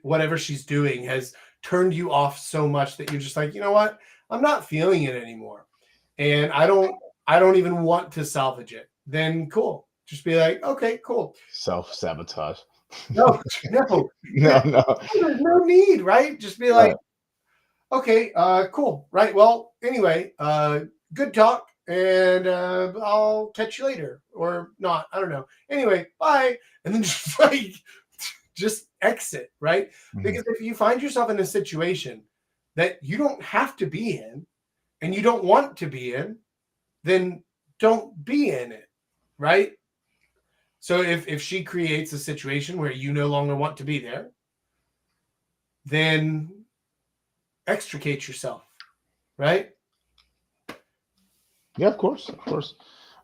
whatever she's doing has turned you off so much that you're just like, you know what, I'm not feeling it anymore, and I don't even want to salvage it, then cool. Just be like, okay, cool. Self-sabotage. No. There's no need, right? Just be like, okay, cool, right? Well, anyway, good talk, and I'll catch you later, or not. I don't know. Anyway, bye. And then just like, just exit, right? Because if you find yourself in a situation that you don't have to be in, and you don't want to be in, then don't be in it, right? So if she creates a situation where you no longer want to be there, then extricate yourself, right? Yeah, of course.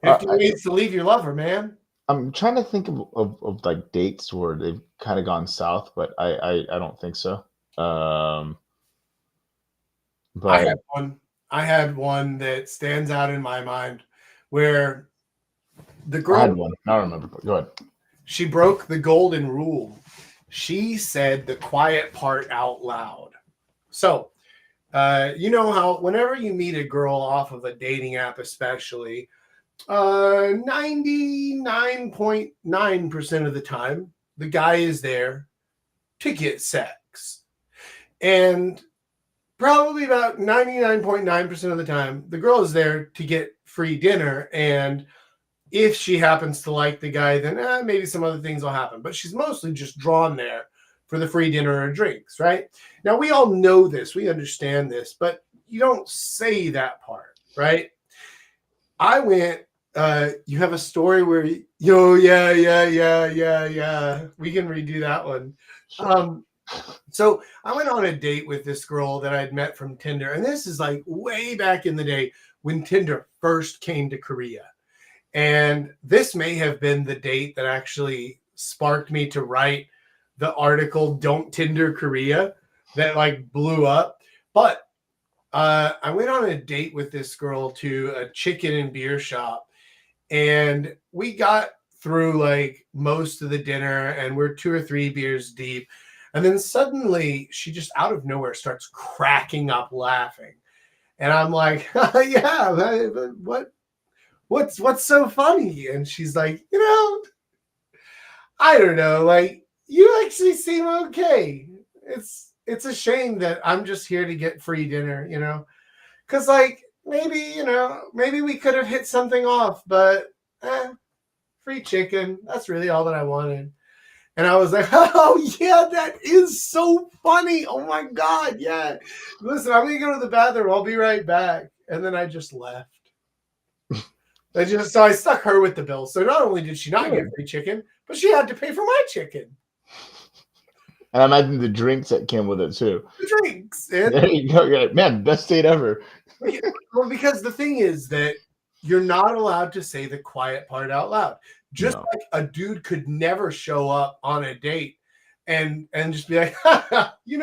50 ways to leave your lover, man. I'm trying to think of like dates where they've kind of gone south, but I don't think so. But I had one that stands out in my mind where the girl, I had one. I remember. Go ahead. She broke the golden rule. She said the quiet part out loud. So, you know how whenever you meet a girl off of a dating app, especially, 99.9% of the time, the guy is there to get set, drinks. And probably about 99.9% of the time, the girl is there to get free dinner. And if she happens to like the guy, then maybe some other things will happen. But she's mostly just drawn there for the free dinner or drinks, right? Now, we all know this. We understand this. But you don't say that part, right? I went, you have a story where, yeah. We can redo that one. So I went on a date with this girl that I'd met from Tinder. And this is like way back in the day when Tinder first came to Korea. And this may have been the date that actually sparked me to write the article, Don't Tinder Korea, that like blew up. But I went on a date with this girl to a chicken and beer shop. And we got through like most of the dinner and we're 2 or 3 beers deep. And then suddenly she just out of nowhere starts cracking up laughing. And I'm like, yeah, what's so funny? And she's like, I don't know, like, you actually seem okay. It's a shame that I'm just here to get free dinner, because like maybe we could have hit something off, but free chicken, that's really all that I wanted. And I was like, oh yeah, that is so funny. Oh my God, yeah. Listen, I'm gonna go to the bathroom, I'll be right back. And then I just left. So I stuck her with the bill. So not only did she not get free chicken, but she had to pay for my chicken. And I imagine the drinks that came with it too. The drinks. There you go. Man, best date ever. Well, because the thing is that you're not allowed to say the quiet part out loud. Just like a dude could never show up on a date and just be like, you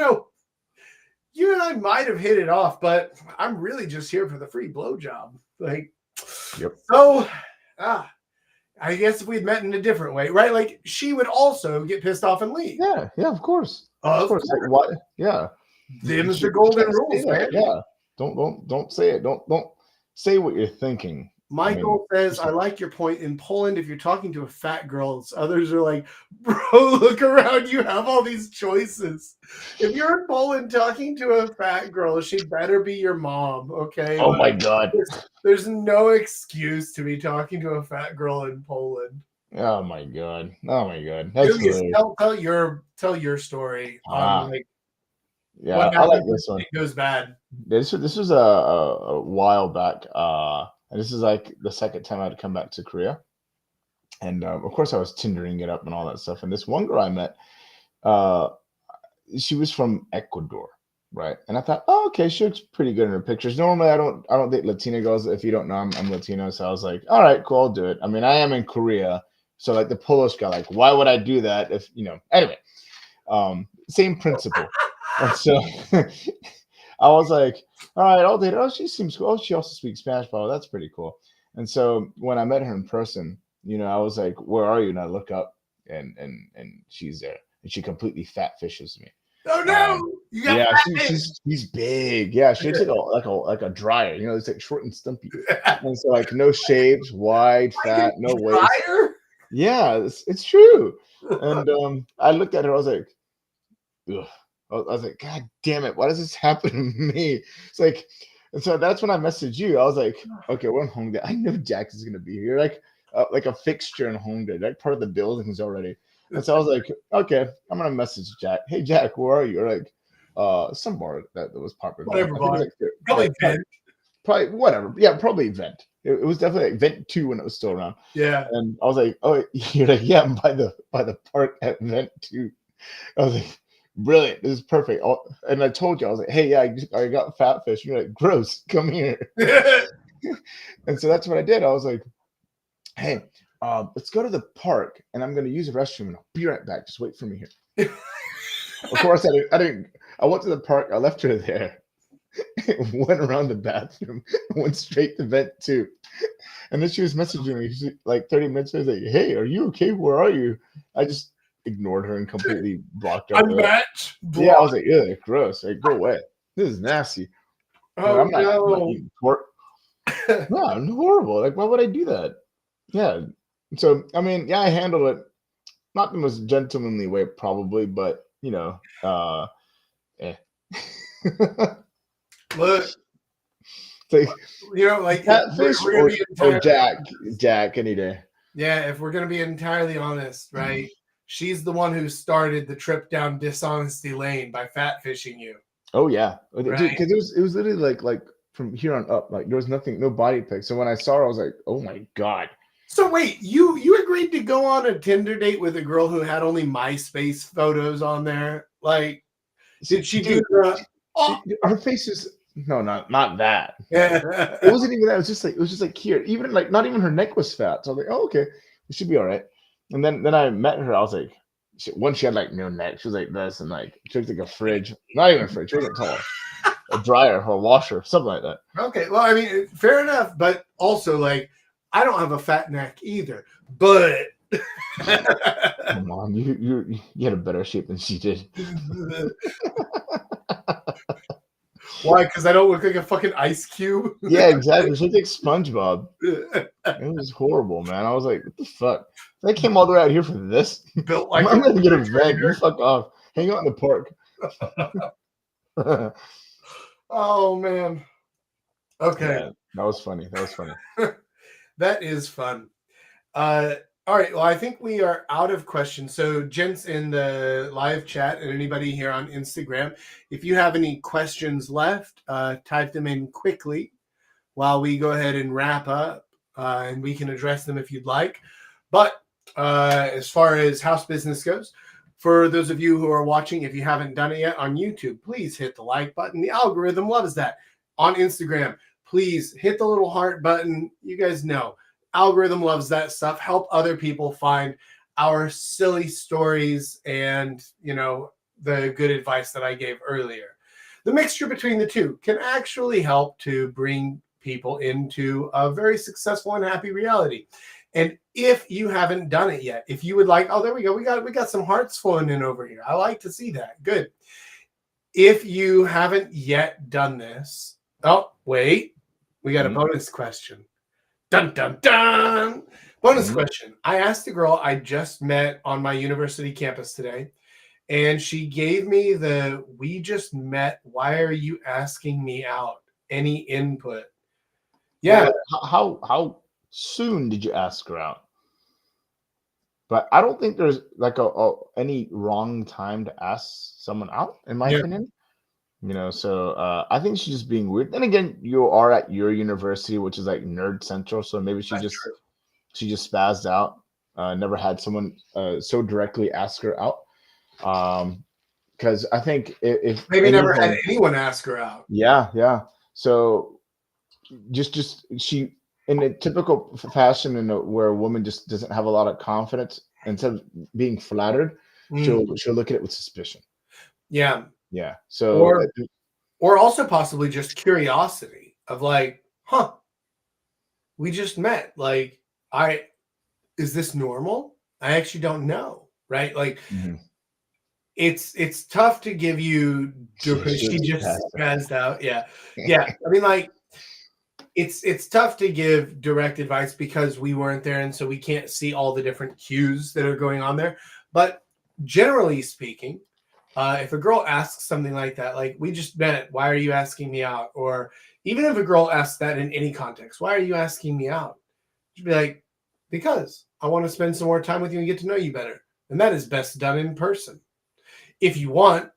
and I might have hit it off, but I'm really just here for the free blowjob. Like, so, I guess if we'd met in a different way, right? Like, she would also get pissed off and leave. Yeah, of course. Of course. Like, what? Yeah. Them's the golden rules, man. Yeah. Don't say it. Don't say what you're thinking. Michael says, I like your point. In Poland, if you're talking to a fat girl, others are like, bro, look around. You have all these choices. If you're in Poland talking to a fat girl, she better be your mom, okay? Oh, my God. There's no excuse to be talking to a fat girl in Poland. Oh, my God. Julius, tell your story. Yeah, I like this one. It goes bad. This was a while back. And this is like the second time I'd come back to Korea. And of course, I was Tindering it up and all that stuff. And this one girl I met, she was from Ecuador, right? And I thought, oh, okay, she looks pretty good in her pictures. Normally, I don't date Latina girls. If you don't know, I'm Latino. So I was like, all right, cool, I'll do it. I mean, I am in Korea. So like the Polish guy, like, why would I do that if, anyway, same principle. And so I was like, all right, I'll date her. Oh, she seems cool. Oh, she also speaks Spanish. Oh, that's pretty cool. And so when I met her in person, I was like, where are you? And I look up and she's there. And she completely fat fishes me. Oh no! She's big. Yeah, she looks like a dryer. It's like short and stumpy. And so like no shaves, wide, fat, no waist. Yeah, it's true. And I looked at her, I was like, ugh. I was like, God damn it, why does this happen to me? It's like, and so that's when I messaged you. I was like, okay, we're in Hongdae. I know Jack is gonna be here, like a fixture in Hongdae, like part of the buildings already. And so I was like, okay, I'm gonna message Jack. Hey Jack, where are you? Or like, some bar that was popular. Whatever bar. Probably Vent. Probably whatever. Yeah, probably Vent. It was definitely like Vent 2 when it was still around. Yeah. And I was like, oh, you're like, yeah, I'm by the park at Vent 2. I was like, brilliant, this is perfect. And I told you, I was like, hey, yeah, I got fat fish. You're like, gross, come here. And so that's what I did. I was like, hey, let's go to the park and I'm going to use the restroom and I'll be right back. Just wait for me here. Of course, I didn't. I went to the park. I left her there. Went around the bathroom. Went straight to Vent 2. And then she was messaging me like 30 minutes later, like, hey, are you okay? Where are you? I just ignored her and completely blocked her. Unmatched. Yeah, I was like, yeah, gross. Like, go away. This is nasty. Oh, I'm not eating pork. No, I'm horrible. Like, why would I do that? Yeah. So, I mean, yeah, I handled it not the most gentlemanly way, probably, but Look, Like, like catfish we're gonna be or Jack any day. Yeah, if we're gonna be entirely honest, right? She's the one who started the trip down dishonesty lane by fat fishing you. Oh yeah, Right? dude, because it was literally like from here on up, like there was nothing, no body pic. So when I saw her, I was like, oh my god. So wait, you agreed to go on a Tinder date with a girl who had only MySpace photos on there? Like, did she do the? Her face is not that. Yeah. It wasn't even that. It was just like here. Even like not even her neck was fat. So I was like, oh okay, it should be all right. And then I met her. I was like, once she had like no neck, she was like this, and like she looked like a fridge. Not even a fridge. She wasn't tall. A dryer or a washer, something like that. Okay, well, I mean, fair enough, but also like, I don't have a fat neck either, but. Come on, you had a better shape than she did. Why? Because I don't look like a fucking ice cube. Yeah, exactly. She looked like SpongeBob. It was horrible, man. I was like, what the fuck? I came all the way out here for this. Built like I'm gonna get a veg. You fuck off. Hang out in the park. Oh man. Okay. Yeah, that was funny. That was funny. That is fun. All right. Well, I think we are out of questions. So, gents in the live chat and anybody here on Instagram, if you have any questions left, type them in quickly while we go ahead and wrap up, and we can address them if you'd like. But as far as house business goes, for those of you who are watching, if you haven't done it yet on YouTube, please hit the like button. The algorithm loves that. On Instagram, please hit the little heart button. You guys know, algorithm loves that stuff. Help other people find our silly stories and, the good advice that I gave earlier. The mixture between the two can actually help to bring people into a very successful and happy reality. And if you haven't done it yet, if you would like, oh, there we go. We got some hearts flowing in over here. I like to see that. Good. If you haven't yet done this, oh, wait, we got a bonus question. Dun, dun, dun. Bonus question. I asked a girl I just met on my university campus today, and she gave me the "we just met. Why are you asking me out? Any input?" Yeah. Well, how soon did you ask her out? But I don't think there's like any wrong time to ask someone out, in my opinion. So I think she's just being weird. Then again, you are at your university, which is like nerd central, so maybe she just spazzed out. Never had someone so directly ask her out. Because I think if maybe never had anyone ask her out. Yeah. So just she, in a typical fashion, where a woman just doesn't have a lot of confidence, instead of being flattered, she'll look at it with suspicion. Yeah. Yeah. So or also possibly just curiosity of like, we just met. Like, is this normal? I actually don't know. Right? Like, it's tough to give you. She just spazzed out. Yeah. I mean, like, it's tough to give direct advice because we weren't there, and so we can't see all the different cues that are going on there. But generally speaking, if a girl asks something like that, like, we just met, why are you asking me out? Or even if a girl asks that in any context, why are you asking me out? She'd be like, because I want to spend some more time with you and get to know you better. And that is best done in person. If you want,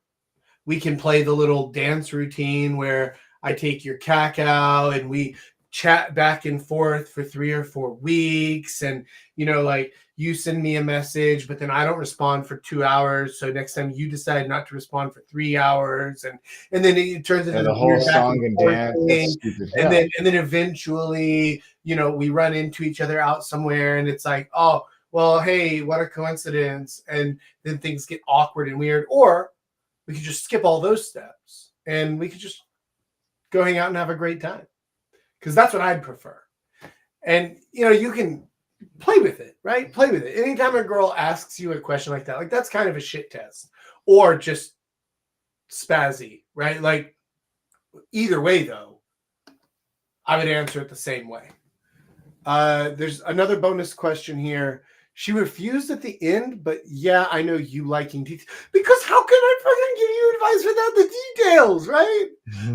we can play the little dance routine where I take your cacao and we chat back and forth for 3 or 4 weeks. And, like, you send me a message, but then I don't respond for 2 hours. So next time you decide not to respond for 3 hours. And then it turns into the whole song and dance. And then eventually, we run into each other out somewhere and it's like, oh, well, hey, what a coincidence. And then things get awkward and weird. Or we could just skip all those steps and we could just go hang out and have a great time. Because that's what I'd prefer. And, you can play with it, right? Play with it. Anytime a girl asks you a question like that, like, that's kind of a shit test. Or just spazzy, right? Like, either way, though, I would answer it the same way. There's another bonus question here. She refused at the end, but yeah, I know you liking details. Because how can I fucking give you advice without the details, right?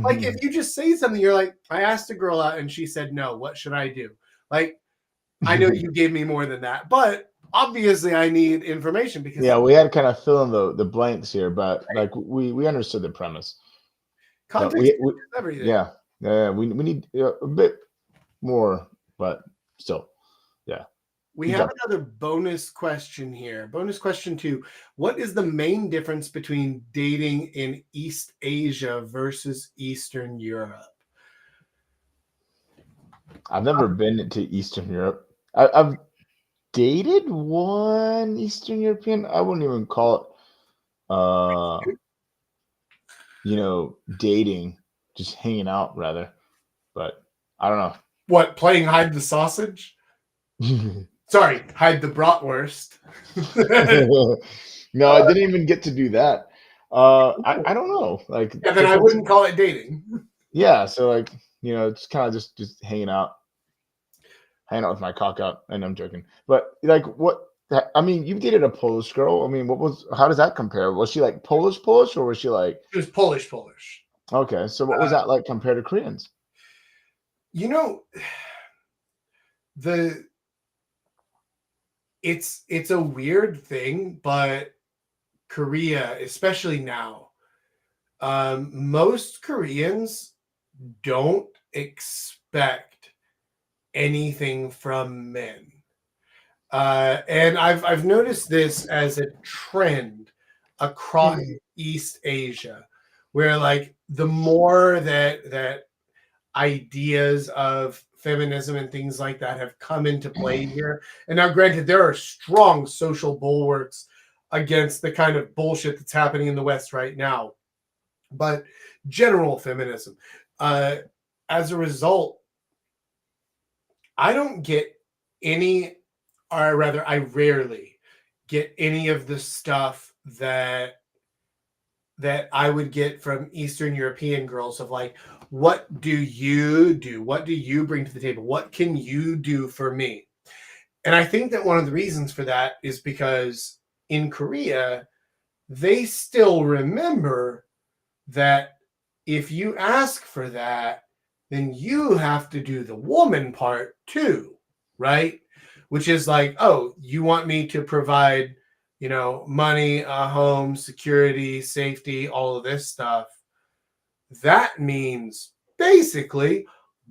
Like if you just say something, you're like, I asked a girl out and she said no. What should I do? Like, I know you gave me more than that, but obviously I need information because Yeah, we had to kind of fill in the blanks here, but right. like we understood the premise. But Context we is everything. yeah, we need a bit more, but still, yeah. We Good have job. another bonus question here. Bonus question 2. What is the main difference between dating in East Asia versus Eastern Europe? I've never been to Eastern Europe. I've dated one Eastern European. I wouldn't even call it dating, just hanging out rather. But I don't What, playing hide the sausage? know. Sorry, hide the bratwurst. No, I didn't even get to do that. I don't know. Like, Yeah, then because I that's wouldn't call it dating. yeah. So like, it's kind of just hanging out with my cock out. And I'm joking, but like, what? I mean, you dated a Polish girl. I mean, how does that compare? Was she like Polish, or was she like It was Polish. okay? So what was that like compared to Koreans? You know, the it's a weird thing, but Korea, especially now, most Koreans don't expect anything from men. And I've noticed this as a trend across East Asia, where like the more that ideas of feminism and things like that have come into play here. And now, granted, there are strong social bulwarks against the kind of bullshit that's happening in the West right now, but general feminism. As a result, I don't get any, or rather, I rarely get any of the stuff that I would get from Eastern European girls of like, what do you do? What do you bring to the table? What can you do for me? And I think that one of the reasons for that is because in Korea, they still remember that if you ask for that, then you have to do the woman part too, right? Which is like, oh, you want me to provide, money, a home, security, safety, all of this stuff. That means basically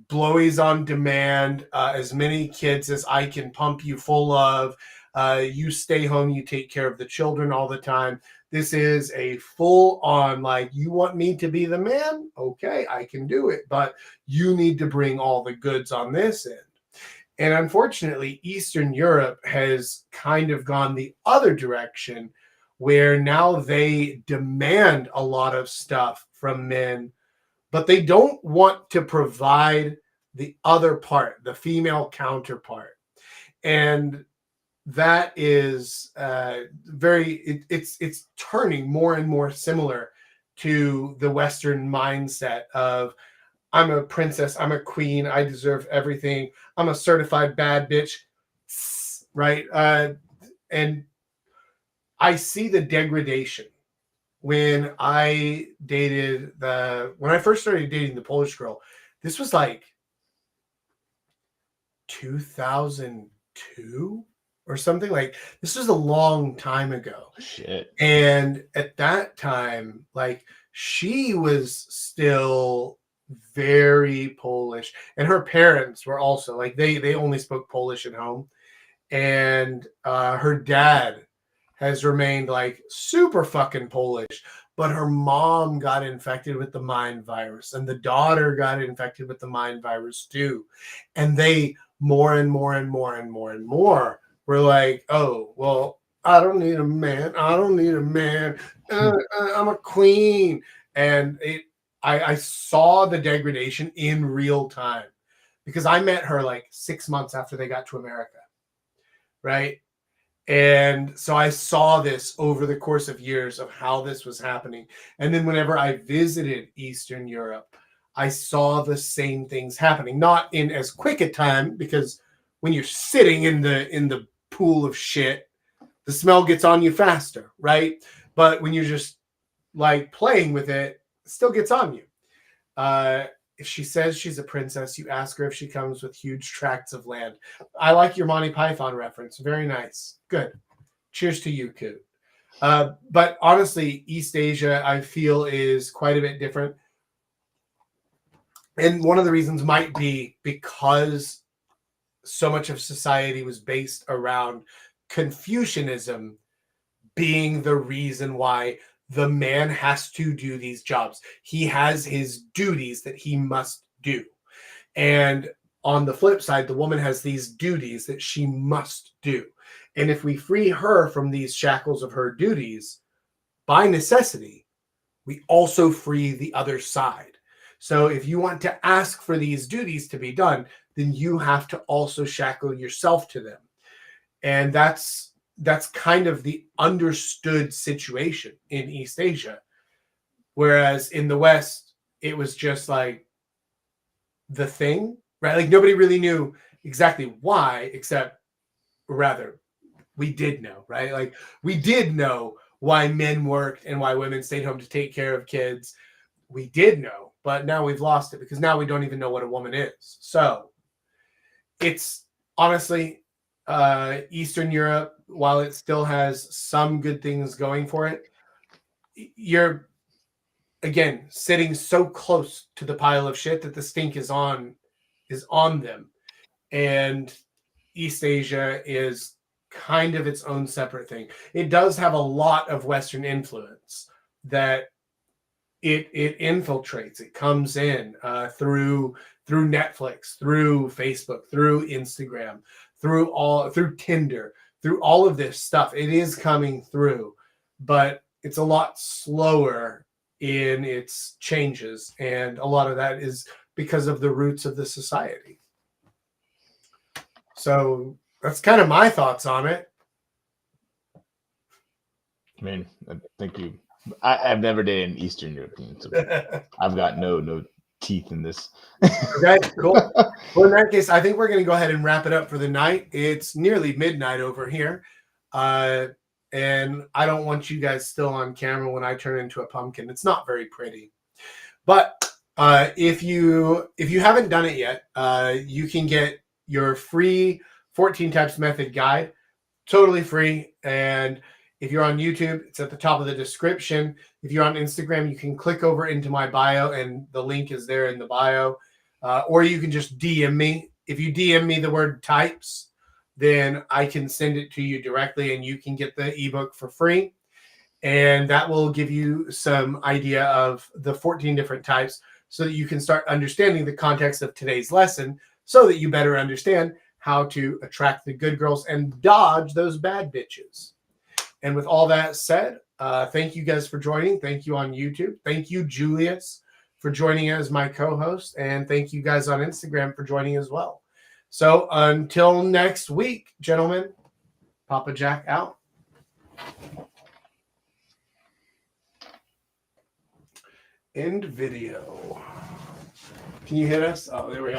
blowies on demand, as many kids as I can pump you full of. You stay home, you take care of the children all the time. This is a full on, like, you want me to be the man? Okay, I can do it. But you need to bring all the goods on this end. And unfortunately, Eastern Europe has kind of gone the other direction where now they demand a lot of stuff from men, but they don't want to provide the other part, the female counterpart. And that is it's turning more and more similar to the Western mindset of I'm a princess, I'm a queen, I deserve everything, I'm a certified bad bitch, right? And I see the degradation when when I first started dating the Polish girl. This was like 2002 or something. Like, this was a long time ago. Shit. And at that time, like, she was still very Polish, and her parents were also like, they only spoke Polish at home. And her dad has remained like super fucking Polish, but her mom got infected with the mind virus, and the daughter got infected with the mind virus too. And they more and more and more and more and more were like, oh, well, I don't need a man. I don't need a man. I'm a queen. And I saw the degradation in real time because I met her like 6 months after they got to America. Right. And so I saw this over the course of years of how this was happening. And then whenever I visited Eastern Europe, I saw the same things happening, not in as quick a time, because when you're sitting in the pool of shit, the smell gets on you faster, right? But when you're just like playing with it, it still gets on you. If she says she's a princess, you ask her if she comes with huge tracts of land. I like your Monty Python reference. Very nice. Good. Cheers to you, Coot. But honestly, East Asia, I feel, is quite a bit different. And one of the reasons might be because so much of society was based around Confucianism being the reason why the man has to do these jobs. He has his duties that he must do. And on the flip side, the woman has these duties that she must do. And if we free her from these shackles of her duties, by necessity, we also free the other side. So if you want to ask for these duties to be done, then you have to also shackle yourself to them. And that's kind of the understood situation in East Asia. Whereas in the West, it was just like the thing, right? Like nobody really knew exactly why, except rather we did know, right? Like we did know why men worked and why women stayed home to take care of kids. We did know, but now we've lost it because now we don't even know what a woman is. So it's honestly Eastern Europe, while it still has some good things going for it, you're again sitting so close to the pile of shit that the stink is on them. And East Asia is kind of its own separate thing. It does have a lot of Western influence that it infiltrates. It comes in through Netflix, through Facebook, through Instagram, through Tinder, through all of this stuff. It is coming through, but it's a lot slower in its changes, and a lot of that is because of the roots of the society. So that's kind of my thoughts on it. I mean, thank you. I've never dated an Eastern European, so I've got no teeth in this. Okay, cool. Well, in that case, I think we're going to go ahead and wrap it up for the night. It's nearly midnight over here. And I don't want you guys still on camera when I turn into a pumpkin. It's not very pretty. But if you haven't done it yet, you can get your free 14 Types Method guide, totally free. And if you're on YouTube, it's at the top of the description. If you're on Instagram, you can click over into my bio, and the link is there in the bio. Or you can just DM me. If you DM me the word types, then I can send it to you directly, and you can get the ebook for free. And that will give you some idea of the 14 different types so that you can start understanding the context of today's lesson so that you better understand how to attract the good girls and dodge those bad bitches. And with all that said, thank you guys for joining. Thank you on YouTube. Thank you, Julius, for joining as my co-host. And thank you guys on Instagram for joining as well. So until next week, gentlemen, Papa Jack out. End video. Can you hit us? Oh, there we go.